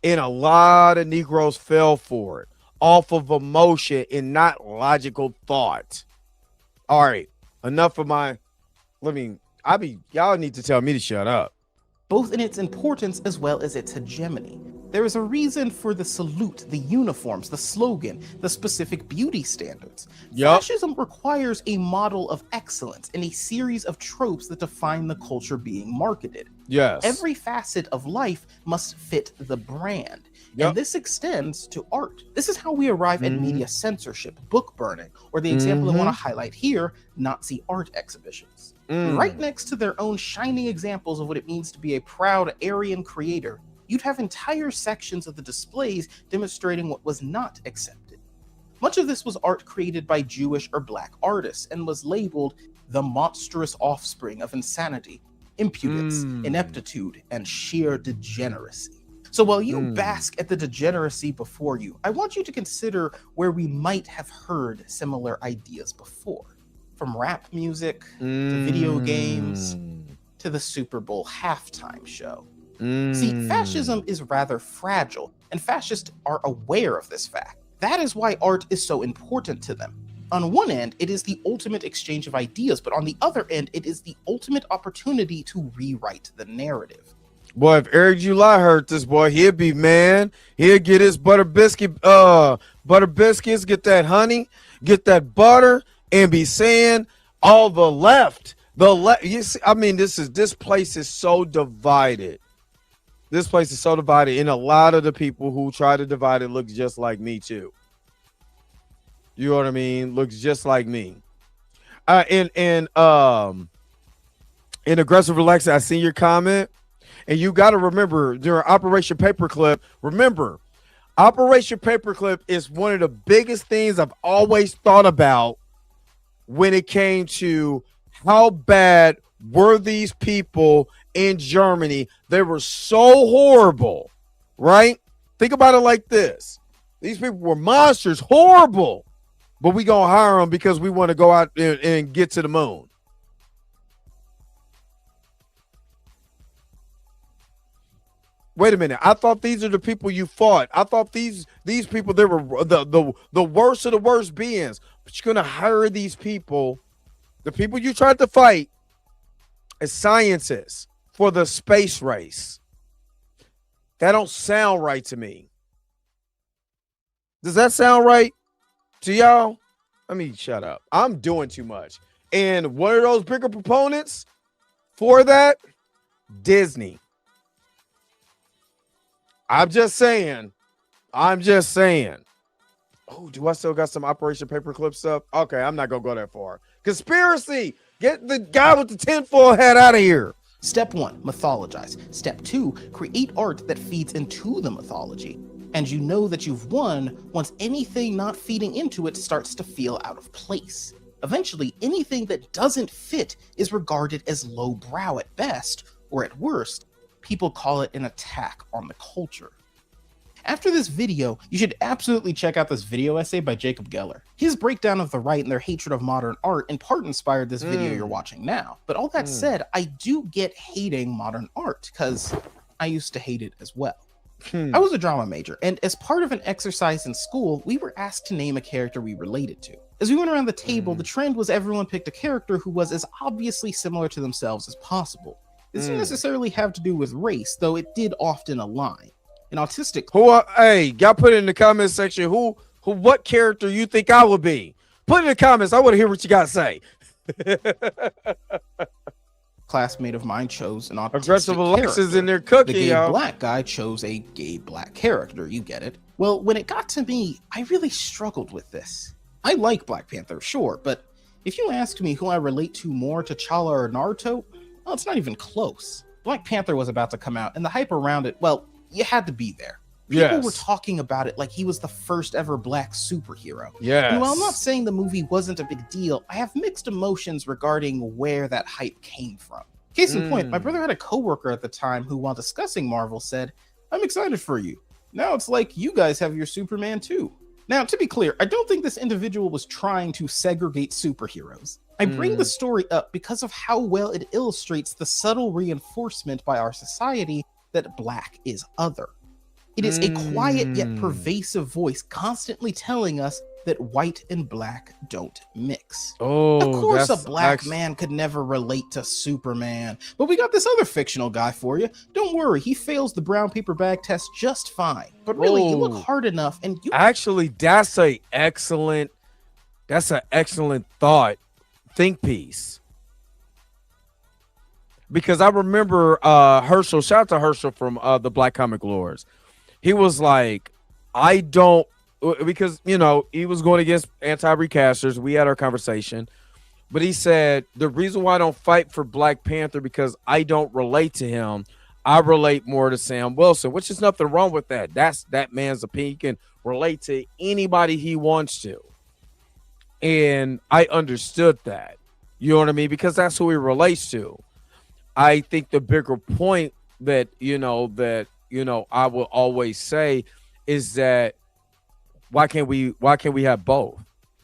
And a lot of Negroes fell for it off of emotion and not logical thought. All right, enough of y'all need to tell me to shut up. Both in its importance as well as its hegemony. There is a reason for the salute, the uniforms, the slogan, the specific beauty standards. Fascism requires a model of excellence and a series of tropes that define the culture being marketed. Yes. Every facet of life must fit the brand. And this extends to art. This is how we arrive at media censorship, book burning, or the example I want to highlight here, Nazi art exhibitions. Right next to their own shining examples of what it means to be a proud Aryan creator, you'd have entire sections of the displays demonstrating what was not accepted. Much of this was art created by Jewish or black artists and was labeled the monstrous offspring of insanity, impudence, ineptitude, and sheer degeneracy. So while you bask at the degeneracy before you, I want you to consider where we might have heard similar ideas before. From rap music, to video games, to the Super Bowl halftime show. See, fascism is rather fragile, and fascists are aware of this fact. That is why art is so important to them. On one end, it is the ultimate exchange of ideas, but on the other end, it is the ultimate opportunity to rewrite the narrative. Boy, if Eric July heard this, boy, he'd be, man, he'd get his butter biscuits, get that honey, get that butter, and be saying all the left. You see, I mean, this place is so divided. This place is so divided, and a lot of the people who try to divide it look just like me too. You know what I mean? Looks just like me. In aggressive relaxing, I seen your comment. And you got to remember, during Operation Paperclip, Operation Paperclip is one of the biggest things I've always thought about when it came to how bad were these people in Germany. They were so horrible, right? Think about it like this. These people were monsters, horrible, but we going to hire them because we want to go out and get to the moon. Wait a minute. I thought these are the people you fought. I thought these people, they were the worst of the worst beings. But you're going to hire these people, the people you tried to fight, as scientists for the space race. That don't sound right to me. Does that sound right to y'all? I mean, shut up. I'm doing too much. And one of those bigger proponents for that, Disney. I'm just saying. Oh, do I still got some Operation Paperclip stuff? Okay, I'm not going to go that far. Conspiracy. Get the guy with the tinfoil hat out of here. Step 1, mythologize. Step 2, create art that feeds into the mythology. And you know that you've won once anything not feeding into it starts to feel out of place. Eventually, anything that doesn't fit is regarded as lowbrow at best, or at worst, people call it an attack on the culture. After this video, you should absolutely check out this video essay by Jacob Geller. His breakdown of the right and their hatred of modern art in part inspired this video you're watching now. But all that said, I do get hating modern art, because I used to hate it as well. I was a drama major, and as part of an exercise in school, we were asked to name a character we related to. As we went around the table, the trend was everyone picked a character who was as obviously similar to themselves as possible. It didn't necessarily have to do with race, though it did often align. An autistic... Hey, y'all put it in the comment section what character you think I would be. Put it in the comments. I want to hear what you got to say. Classmate of mine chose an autistic Aggressive Alexis character. in there cooking, The gay y'all. black guy chose a gay black character, you get it. Well, when it got to me, I really struggled with this. I like Black Panther, sure, but if you ask me who I relate to more, T'Challa or Naruto, well, it's not even close. Black Panther was about to come out, and the hype around it, well, you had to be there. People were talking about it like he was the first ever black superhero. Yes. And while I'm not saying the movie wasn't a big deal, I have mixed emotions regarding where that hype came from. Case in point, my brother had a coworker at the time who, while discussing Marvel, said, "I'm excited for you. Now it's like you guys have your Superman too." Now, to be clear, I don't think this individual was trying to segregate superheroes. I bring the story up because of how well it illustrates the subtle reinforcement by our society that black is other. It is a quiet yet pervasive voice constantly telling us that white and black don't mix. Oh, of course, a black man could never relate to Superman, but we got this other fictional guy for you. Don't worry, he fails the brown paper bag test just fine. But really, you look hard enough and you... Actually, that's an excellent think piece. Because I remember Herschel, shout out to Herschel from the Black Comic Lords. He was like, I don't, because, you know, he was going against anti-recasters. We had our conversation. But he said, the reason why I don't fight for Black Panther because I don't relate to him. I relate more to Sam Wilson, which is nothing wrong with that. That's that man's opinion. He can relate to anybody he wants to. And I understood that. You know what I mean? Because that's who he relates to. I think the bigger point that I will always say is that why can't we have both?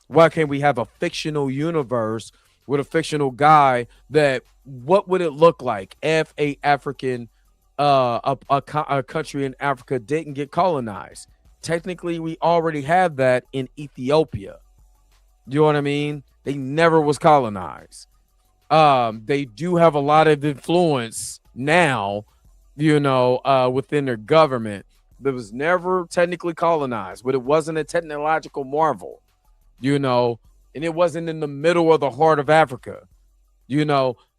Why can't we have a fictional universe with a fictional guy that what would it look like if a African a country in Africa didn't get colonized. Technically, we already have that in Ethiopia. You know what I mean? They never was colonized. They do have a lot of influence now, within their government. That was never technically colonized, but it wasn't a technological marvel, and it wasn't in the middle of the heart of Africa,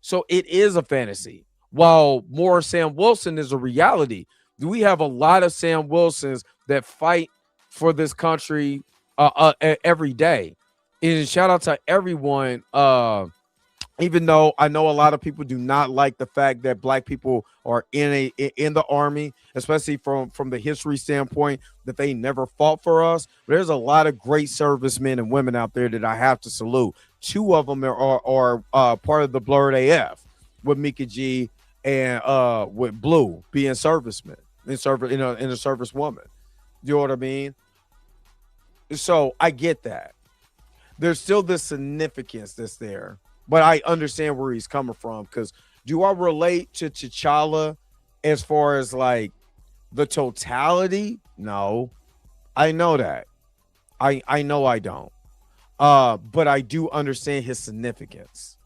So it is a fantasy. While more Sam Wilson is a reality, we have a lot of Sam Wilsons that fight for this country every day. And shout out to everyone. Even though I know a lot of people do not like the fact that black people are in the army, especially from the history standpoint, that they never fought for us. There's a lot of great servicemen and women out there that I have to salute. Two of them are part of the Blurred AF, with Mika G and with Blue being servicemen and a servicewoman. You know what I mean? So I get that. There's still this significance that's there. But I understand where he's coming from, because do I relate to T'Challa as far as like the totality? No, I know that. I know I don't. But I do understand his significance.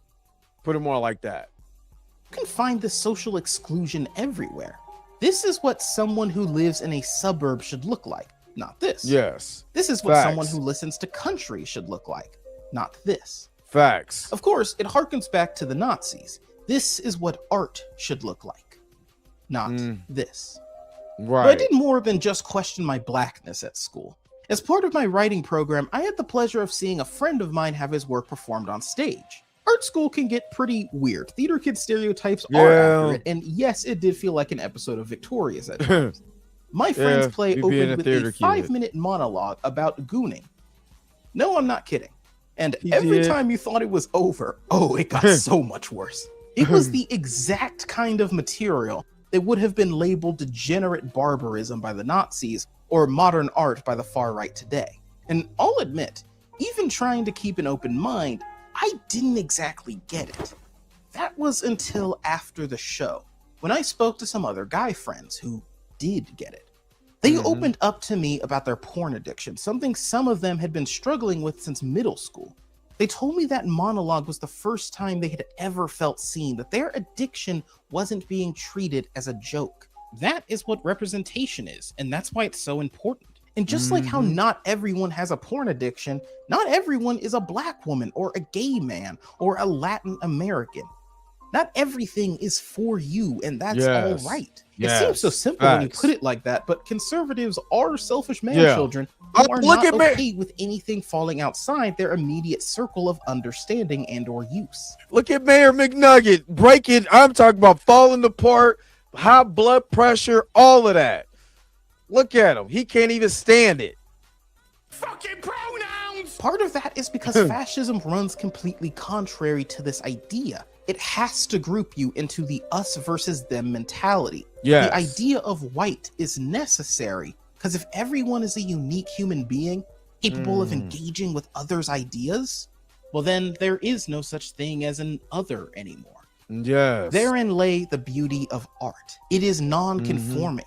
Put it more like that. You can find this social exclusion everywhere. This is what someone who lives in a suburb should look like, not this. Yes. This is what Facts. someone who listens to country should look like, not this. Facts. Of course, it harkens back to the Nazis. This is what art should look like, not this. Right. But I did more than just question my blackness at school. As part of my writing program, I had the pleasure of seeing a friend of mine have his work performed on stage. Art school can get pretty weird. Theater kid stereotypes are accurate, and yes, it did feel like an episode of Victorious at times. My friend's play opened with a 5-minute monologue about gooning. No, I'm not kidding. And every time you thought it was over, it got so much worse. It was the exact kind of material that would have been labeled degenerate barbarism by the Nazis or modern art by the far right today. And I'll admit, even trying to keep an open mind, I didn't exactly get it. That was until after the show, when I spoke to some other guy friends who did get it. They opened up to me about their porn addiction, something some of them had been struggling with since middle school. They told me that monologue was the first time they had ever felt seen, that their addiction wasn't being treated as a joke. That is what representation is, and that's why it's so important. And just like how not everyone has a porn addiction, not everyone is a black woman or a gay man or a Latin American. Not everything is for you, and that's all right. It seems so simple when you put it like that, but conservatives are selfish man-children who are not okay with anything falling outside their immediate circle of understanding and or use. Look at Mayor McNugget breaking. I'm talking about falling apart, high blood pressure, all of that. Look at him. He can't even stand it. Fucking pronouns! Part of that is because fascism runs completely contrary to this idea. It has to group you into the us versus them mentality. Yes. The idea of white is necessary because if everyone is a unique human being capable of engaging with others' ideas, well then there is no such thing as an other anymore. Yes. Therein lay the beauty of art. It is non-conforming.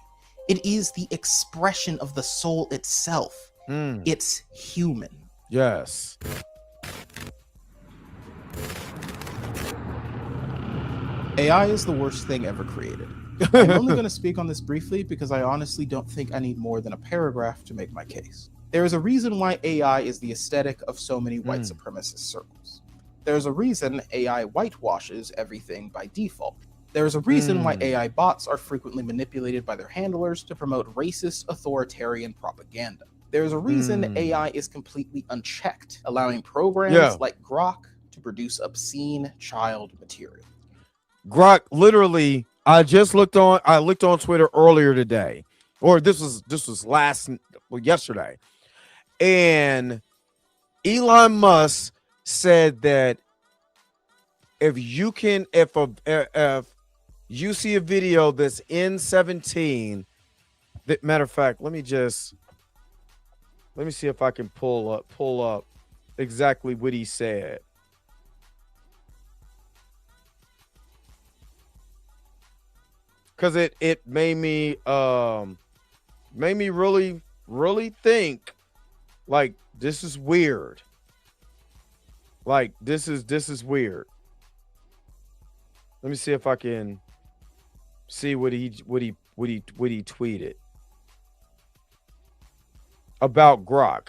It is the expression of the soul itself. It's human. Yes. AI is the worst thing ever created. I'm only going to speak on this briefly because I honestly don't think I need more than a paragraph to make my case. There is a reason why AI is the aesthetic of so many white supremacist circles. There's a reason AI whitewashes everything by default. There's a reason why AI bots are frequently manipulated by their handlers to promote racist, authoritarian propaganda. There's a reason AI is completely unchecked, allowing programs like Grok to produce obscene child material. Grok, literally, I looked on Twitter earlier today, or this was yesterday, and Elon Musk said that if you see a video that's in 17, that matter of fact, let me see if I can pull up exactly what he said. because it made me really think like this is weird. Like this is weird. Let me see if I can see what he tweeted about Grok.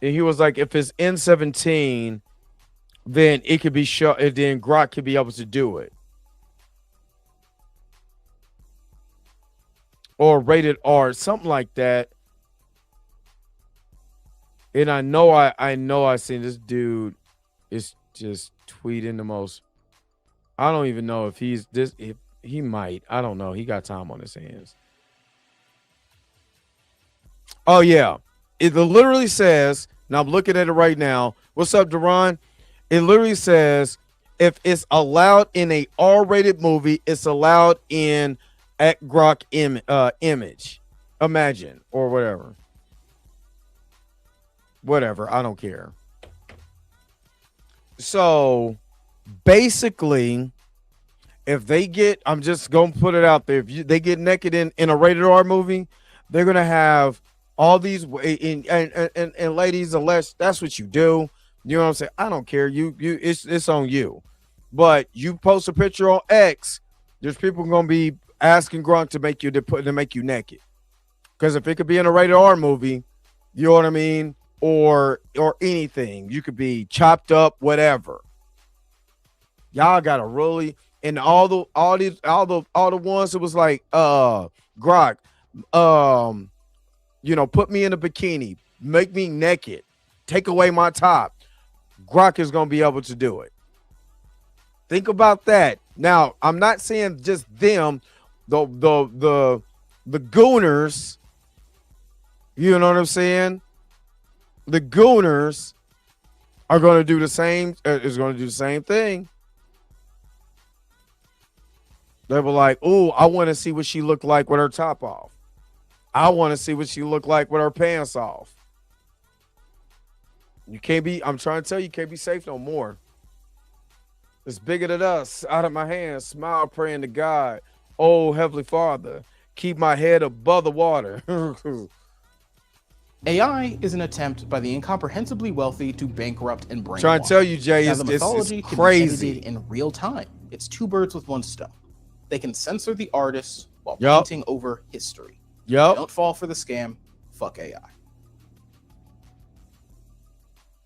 And he was like, if it's N17, then it could be show. Then Grok could be able to do it, or rated R, something like that. And I know I seen this dude is just tweeting the most. I don't even know if he's this. If he might, I don't know. He got time on his hands. Oh yeah, it literally says. Now I'm looking at it right now. What's up, Deron? It literally says if it's allowed in a R-rated movie, it's allowed in at Grok image, imagine, or whatever. Whatever, I don't care. So basically, if they get, I'm just gonna put it out there. If they get naked in a rated R movie, they're gonna have all these and ladies, unless that's what you do. You know what I'm saying? I don't care. It's on you. But you post a picture on X, there's people gonna be asking Gronk to make you naked. Because if it could be in a rated R movie, you know what I mean, or anything, you could be chopped up, whatever. Y'all gotta really, and all the ones that was like Grok, put me in a bikini, make me naked, take away my top. Grok is gonna be able to do it. Think about that. Now, I'm not saying just them, the gooners. You know what I'm saying? The gooners are going to do the same. Is going to do the same thing. They were like, "Oh, I want to see what she looked like with her top off. I want to see what she looked like with her pants off." You can't be. I'm trying to tell you, can't be safe no more. It's bigger than us. Out of my hands, smile, praying to God. Oh, Heavenly Father, keep my head above the water. AI is an attempt by the incomprehensibly wealthy to bankrupt and brainwash. Trying to tell you, Jay, now, it's the mythology it's can crazy. be edited in real time. It's two birds with one stone. They can censor the artist while Yup. painting over history. Yep. Don't fall for the scam. Fuck AI.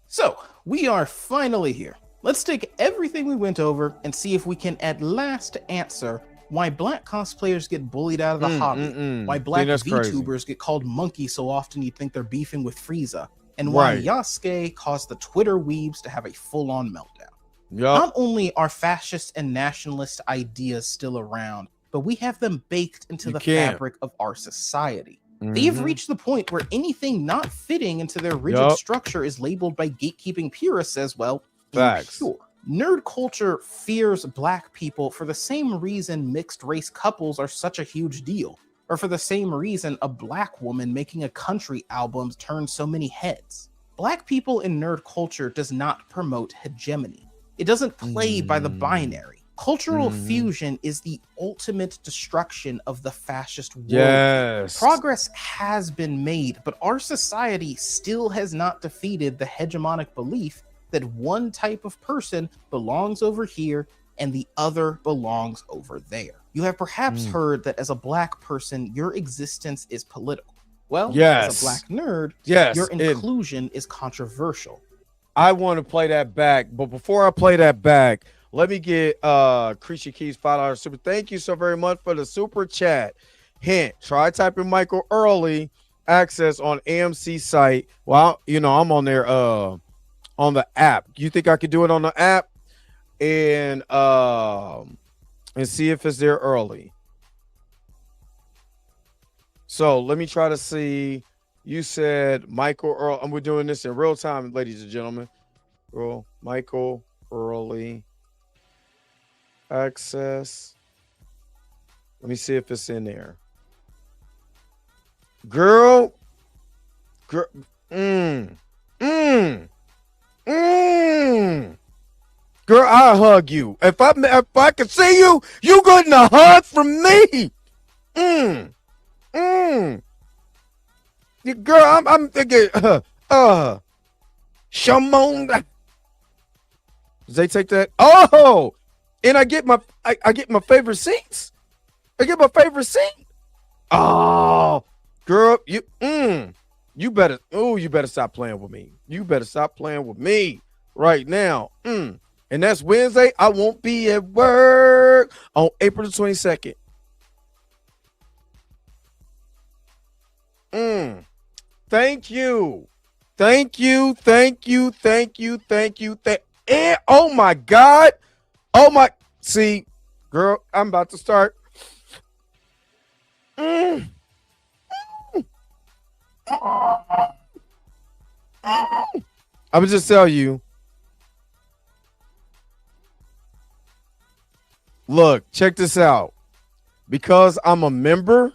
So, we are finally here. Let's take everything we went over and see if we can at last answer why black cosplayers get bullied out of the hobby, why black VTubers get called monkeys so often you think they're beefing with Frieza, and why Yasuke caused the Twitter weebs to have a full-on meltdown. Not only are fascist and nationalist ideas still around, but we have them baked into the fabric of our society. They've reached the point where anything not fitting into their rigid structure is labeled by gatekeeping purists as, well, impure. Nerd culture fears black people for the same reason mixed race couples are such a huge deal, or for the same reason a black woman making a country album turns so many heads. Black people in nerd culture does not promote hegemony. It doesn't play by the binary. Cultural fusion is the ultimate destruction of the fascist world. Yes. Progress has been made, but our society still has not defeated the hegemonic belief that one type of person belongs over here and the other belongs over there. You have perhaps heard that as a black person, your existence is political. Well, as a black nerd, your inclusion is controversial. I want to play that back, but before I play that back, let me get Creature Keys $5 super. Thank you so very much for the super chat. Hint, try typing Michael Early access on AMC site. Well, I'm on there on the app. You think I could do it on the app and see if it's there early? So let me try to see. You said Michael Earl, and we're doing this in real time, ladies and gentlemen. Michael Early access. Let me see if it's in there. Girl. Girl, I'll hug you. If I can see you, you getting a hug from me. Girl, I'm thinking, Shamon. Does they take that? Oh, and I get my favorite seats. I get my favorite seat. Oh, girl, you better stop playing with me. You better stop playing with me right now. And that's Wednesday. I won't be at work on April the 22nd. Thank you. And oh my God. See, girl, I'm about to start. I would just tell you. Look, check this out. Because I'm a member,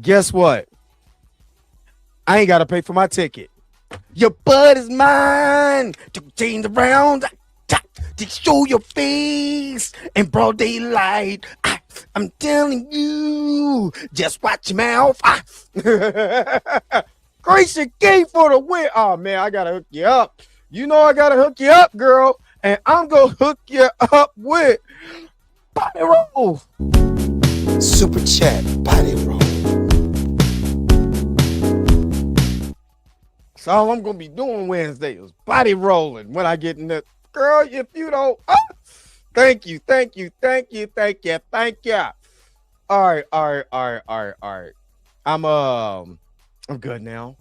guess what? I ain't got to pay for my ticket. Your butt is mine to change around, to show your face in broad daylight. I'm telling you, just watch your mouth. Gracie Gay for the win. Oh, man, I got to hook you up. You know I got to hook you up, girl. And I'm going to hook you up with Body Roll. Super Chat Body Roll. That's all I'm going to be doing Wednesday is body rolling when I get in the girl. If you don't, thank you. All right. I'm good now.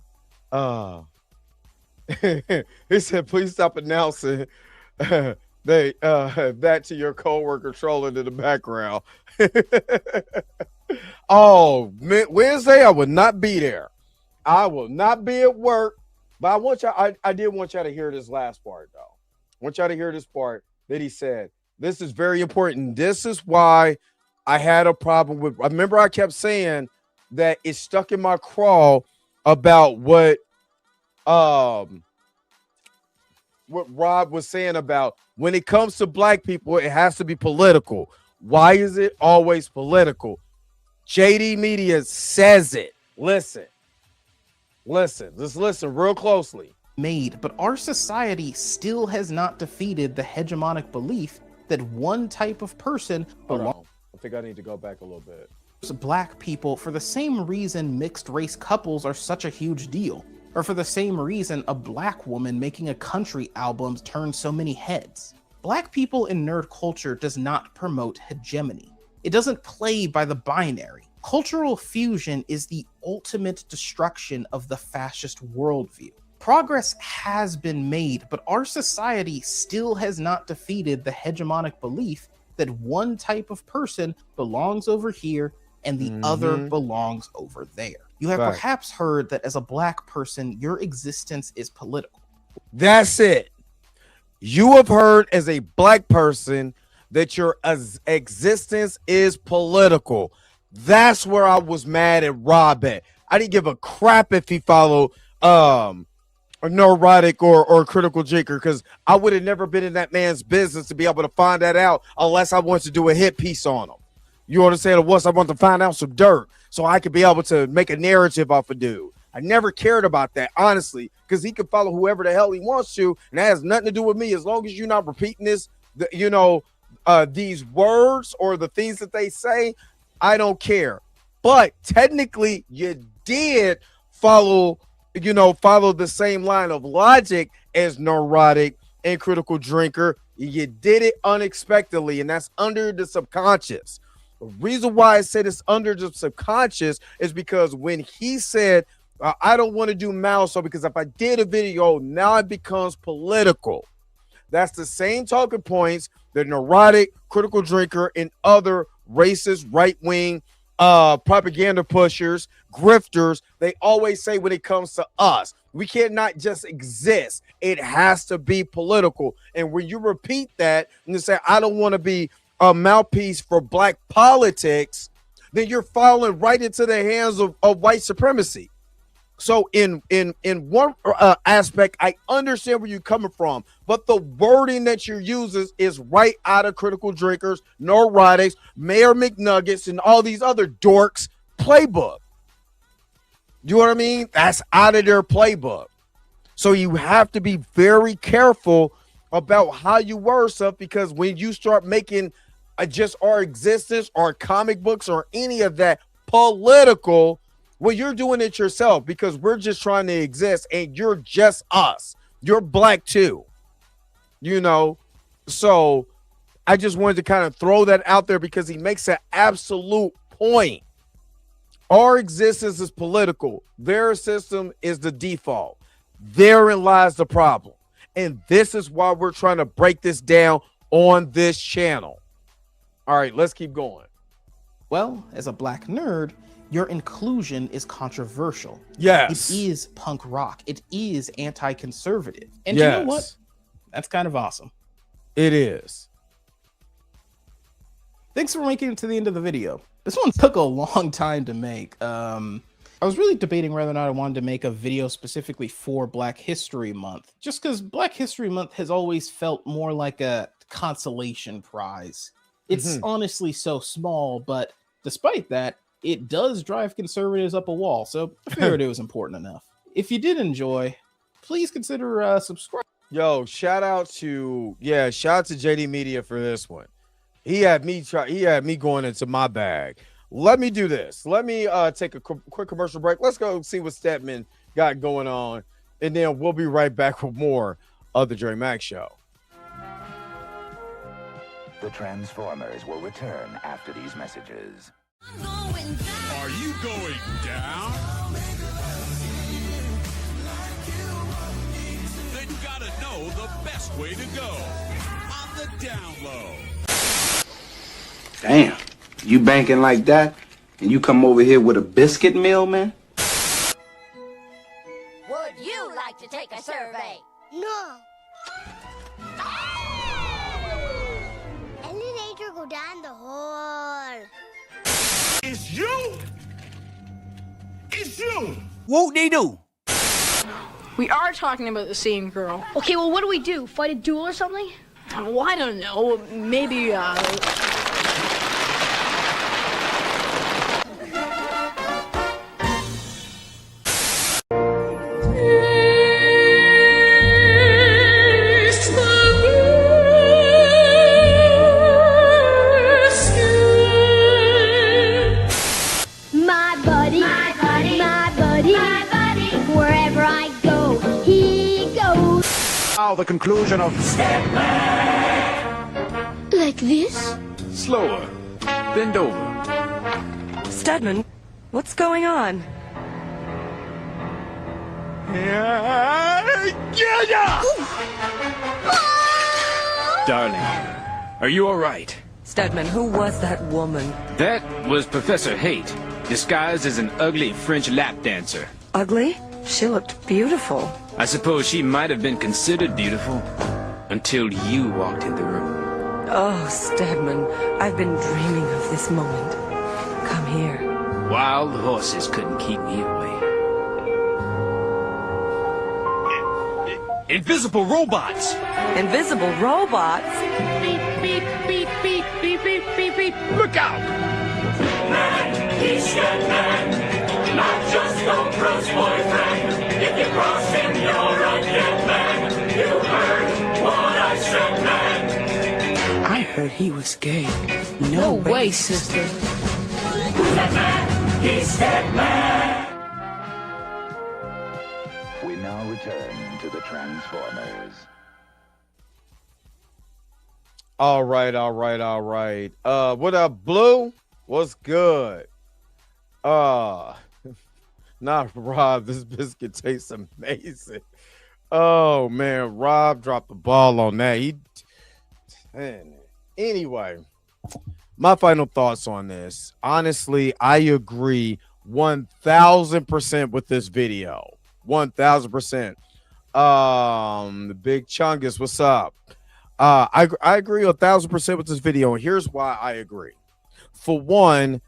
He said, please stop announcing that to your coworker trolling in the background. Oh, Wednesday I will not be there. I will not be at work. But I did want y'all to hear this last part, though. I want y'all to hear this part that he said. This is very important. This is why I had a problem with. Remember, I kept saying that it stuck in my craw about what Rob was saying about when it comes to black people, it has to be political. Why is it always political? JD Media says it. Listen, just listen real closely. But our society still has not defeated the hegemonic belief that one type of person belongs. I think I need to go back a little bit. Black people for the same reason mixed race couples are such a huge deal, or for the same reason a black woman making a country album turns so many heads. Black people in nerd culture does not promote hegemony. It doesn't play by the binary. Cultural fusion is the ultimate destruction of the fascist worldview. Progress has been made, but our society still has not defeated the hegemonic belief that one type of person belongs over here and the other belongs over there. You have perhaps heard that as a black person, your existence is political. That's it. You have heard as a black person that your existence is political. That's where I was mad at Rob at. I didn't give a crap if he followed a neurotic or critical drinker, because I would have never been in that man's business to be able to find that out unless I wanted to do a hit piece on him. You understand? Once I want to find out some dirt so I could be able to make a narrative off a dude. I never cared about that, honestly, because he can follow whoever the hell he wants to, and that has nothing to do with me. As long as you're not repeating this, these words or the things that they say, I don't care. But technically, you did follow the same line of logic as neurotic and critical drinker. You did it unexpectedly, and that's under the subconscious. The reason why I said it's under the subconscious is because when he said, I don't want to do mouse, so because if I did a video, now it becomes political. That's the same talking points that neurotic, critical drinker, and other racist, right-wing propaganda pushers, grifters, they always say when it comes to us. We cannot just exist. It has to be political. And when you repeat that and you say, I don't want to be a mouthpiece for black politics, then you're falling right into the hands of white supremacy. So in one aspect, I understand where you're coming from, but the wording that you use is right out of Critical Drinkers, Neurotics, Mayor McNuggets, and all these other dorks playbook. You know what I mean? That's out of their playbook. So you have to be very careful about how you word stuff, because when you start making just our existence or comic books or any of that political, well, you're doing it yourself, because we're just trying to exist and you're just us. You're black too, you know? So I just wanted to kind of throw that out there because he makes an absolute point. Our existence is political. Their system is the default. Therein lies the problem. And this is why we're trying to break this down on this channel. All right, let's keep going. Well, as a black nerd, your inclusion is controversial. Yes. It is punk rock. It is anti-conservative. And yes. You know what? That's kind of awesome. It is. Thanks for making it to the end of the video. This one took a long time to make. I was really debating whether or not I wanted to make a video specifically for Black History Month, just because Black History Month has always felt more like a consolation prize. It's honestly so small, but despite that, it does drive conservatives up a wall, so I figured it was important enough. If you did enjoy, please consider subscribing. Yo, shout out to JD Media for this one. He had me going into my bag. Let me do this. Let me take a quick commercial break. Let's go see what Stedman got going on, and then we'll be right back with more of the Dre Mack Show. The Transformers will return after these messages. Are you going down? Then you gotta know the best way to go. On the down low. Damn, you banking like that, and you come over here with a biscuit meal, man? Would you like to take a survey? No. Elevator go down the hall. It's you! It's you! Whoop they do? We are talking about the same girl. Okay, well, what do we do? Fight a duel or something? Well, I don't know. Maybe, The conclusion of like this? Slower. Bend over. Stedman, what's going on? Darling, are you all right? Stedman, who was that woman? That was Professor Haight, disguised as an ugly French lap dancer. Ugly? She looked beautiful. I suppose she might have been considered beautiful until you walked in the room. Oh, Stedman, I've been dreaming of this moment. Come here. Wild horses couldn't keep me away. Invisible robots! Invisible robots? Beep, beep, beep, beep, beep, beep, beep, beep. Look out! Man, he's man. Not just no Bruce boyfriend. If you cross him, you're a dead man. You heard what I said, man. I heard he was gay. No way, sister. Who's that man? He's dead man. We now return to the Transformers. All right. What up, Blue? What's good? Not Rob. This biscuit tastes amazing. Oh man, Rob dropped the ball on that. Anyway, my final thoughts on this. Honestly, I agree 1,000% with this video. 1,000%. The Big Chungus, what's up? I agree 1,000% with this video, and here's why I agree. For one,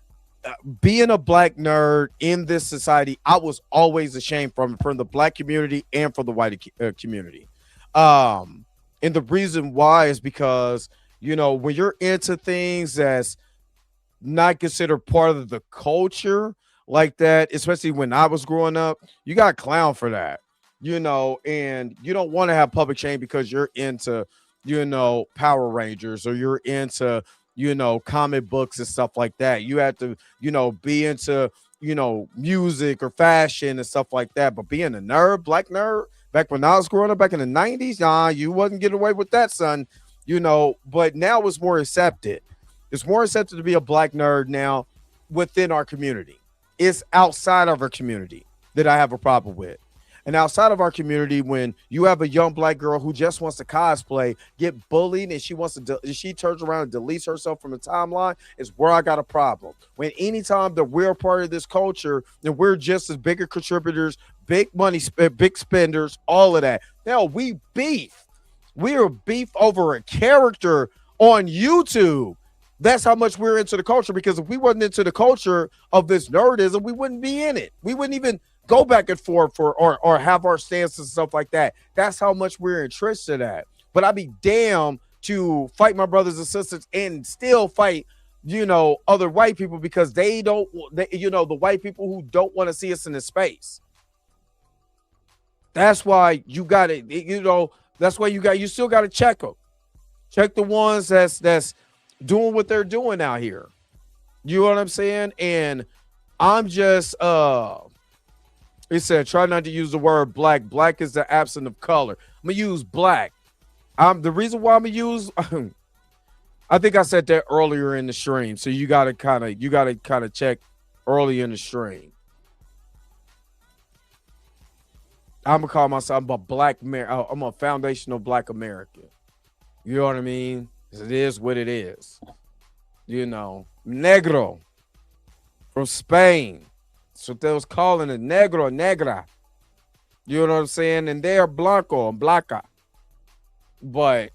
being a black nerd in this society, I was always ashamed from the black community and from the white community. Um, and the reason why is because, you know, when you're into things that's not considered part of the culture like that, especially when I was growing up, you got clown for that, you know, and you don't want to have public shame because you're into, you know, Power Rangers or you're into, you know, comic books and stuff like that. You have to, you know, be into, you know, music or fashion and stuff like that. But being a nerd, black nerd, back when I was growing up back in the 90s, nah, you wasn't getting away with that, son. You know, but now it's more accepted. It's more accepted to be a black nerd now within our community. It's outside of our community that I have a problem with. And outside of our community, when you have a young black girl who just wants to cosplay, get bullied, and she turns around and deletes herself from the timeline, is where I got a problem. When anytime that we're a part of this culture, and we're just as bigger contributors, big money, big spenders, all of that. Now we beef. We are beef over a character on YouTube. That's how much we're into the culture, because if we wasn't into the culture of this nerdism, we wouldn't be in it. We wouldn't even go back and forth or have our stances and stuff like that. That's how much we're entrenched in that. But I'd be damned to fight my brothers and sisters and still fight, you know, other white people because you know, the white people who don't want to see us in this space. That's why you got to, you know, that's why you still got to check them. Check the ones that's doing what they're doing out here. You know what I'm saying? And I'm just it said try not to use the word black. Black is the absence of color. I'm gonna use black. The reason why I'm gonna use I think I said that earlier in the stream. So you gotta kind of check early in the stream. I'm gonna call myself I'm a foundational black American. You know what I mean? It is what it is. You know, negro from Spain. That's what they was calling it, negro, negra. You know what I'm saying? And they're blanco and blanca. But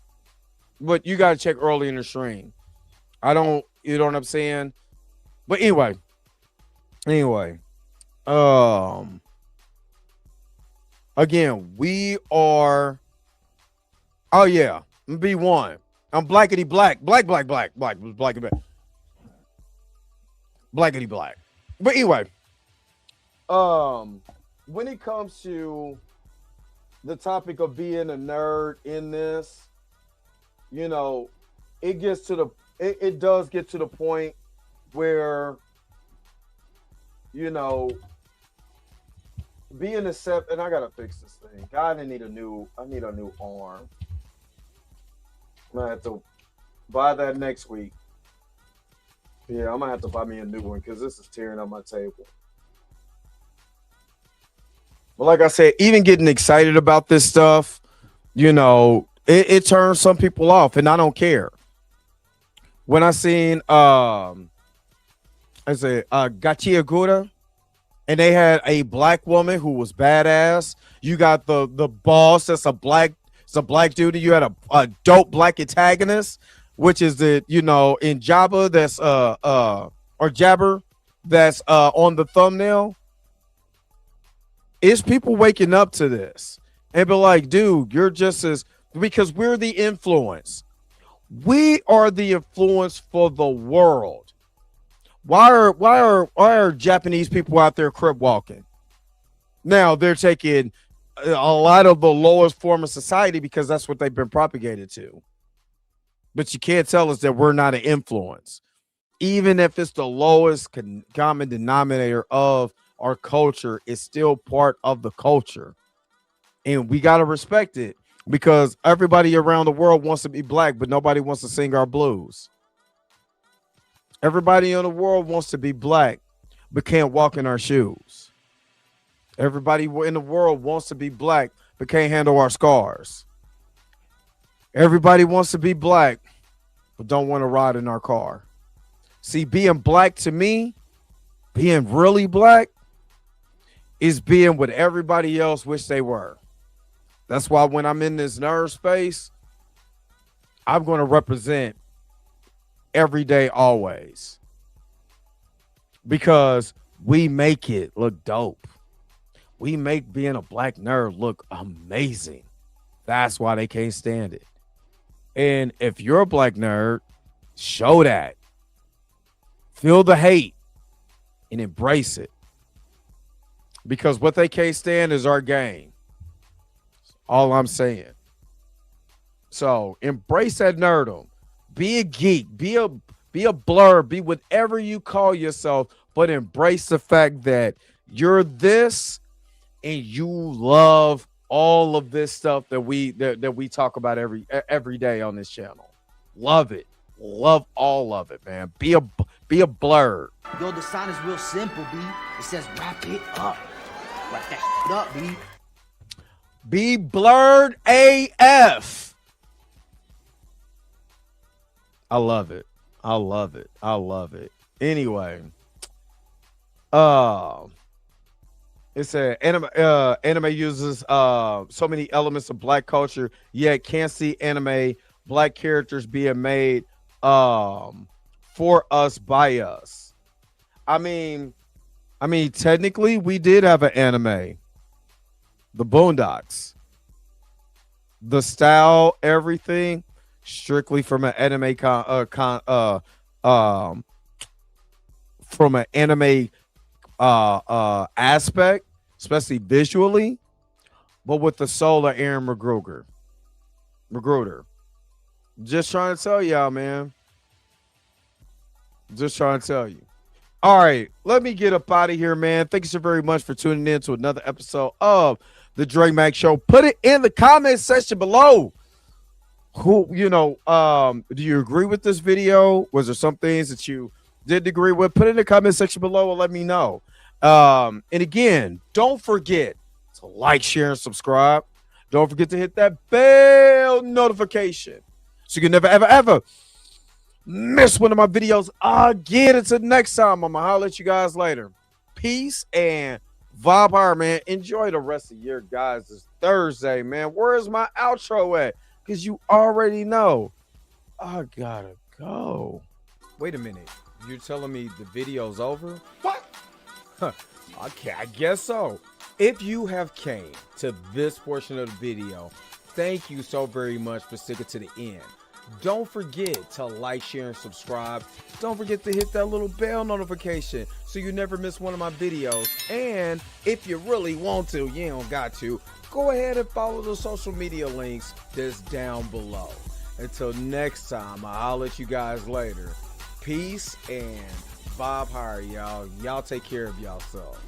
you gotta check early in the stream. You know what I'm saying? But anyway. Again, we are. Oh yeah, I'm B1. I'm blackety black, blackety black. But anyway, when it comes to the topic of being a nerd in this, you know, it does get to the point where, you know, being accepted, and I gotta fix this thing. I need a new arm. I'm gonna have to buy that next week. Yeah, I'm gonna have to buy me a new one because this is tearing up my table. But like I said, even getting excited about this stuff, you know, it turns some people off, and I don't care. When I seen Gachiagura, and they had a black woman who was badass. You got the boss that's a black dude. You had a dope black antagonist, which is in Jabba that's or Jabber that's on the thumbnail. It's people waking up to this and be like, dude, you're just as, because we're the influence. We are the influence for the world. Why are Japanese people out there crip walking? Now they're taking a lot of the lowest form of society because that's what they've been propagated to. But you can't tell us that we're not an influence. Even if it's the lowest common denominator of our culture, it's still part of the culture. And we got to respect it because everybody around the world wants to be black, but nobody wants to sing our blues. Everybody in the world wants to be black, but can't walk in our shoes. Everybody in the world wants to be black, but can't handle our scars. Everybody wants to be black, but don't want to ride in our car. See, being black to me, being really black, is being what everybody else wish they were. That's why when I'm in this nerd space, I'm going to represent every day, always. because we make it look dope. We make being a black nerd look amazing. That's why they can't stand it. And if you're a black nerd, show that. Feel the hate and embrace it. Because what they can't stand is our game. All I'm saying. So embrace that nerdom. Be a geek. Be a blur. Be whatever you call yourself, but embrace the fact that you're this and you love all of this stuff that we talk about every day on this channel. Love it. Love all of it, man. Be a blur. Yo, the sign is real simple, B. It says wrap it up. Wrap that shit up, B. Be blurred AF. I love it. I love it. I love it. Anyway, it said anime uses so many elements of black culture, yet can't see anime black characters being made for us by us. I mean, technically, we did have an anime, The Boondocks. The style, everything, strictly from an anime aspect, especially visually, but with the soul of Aaron Magruder. Just trying to tell y'all, man. Just trying to tell you. All right, let me get up out of here, man. Thank you so very much for tuning in to another episode of the Dre Mac Show. Put it in the comment section below. Who, do you agree with this video? Was there some things that you didn't agree with? Put it in the comment section below and let me know. And again, don't forget to like, share, and subscribe. Don't forget to hit that bell notification so you can never, ever, ever miss one of my videos again. Until next time, I'm going to holler at you guys later. Peace and vibe hard, man. Enjoy the rest of your guys. It's Thursday, man. Where's my outro at? Because you already know I gotta go. Wait a minute. You're telling me the video's over? What? Okay, I guess so. If you have came to this portion of the video, thank you so very much for sticking to the end. Don't forget to like, share, and subscribe. Don't forget to hit that little bell notification so you never miss one of my videos. And if you really want to, you don't got to, go ahead and follow the social media links that's down below. Until next time, I'll let you guys later. Peace and vibe higher, y'all. Y'all take care of yourself.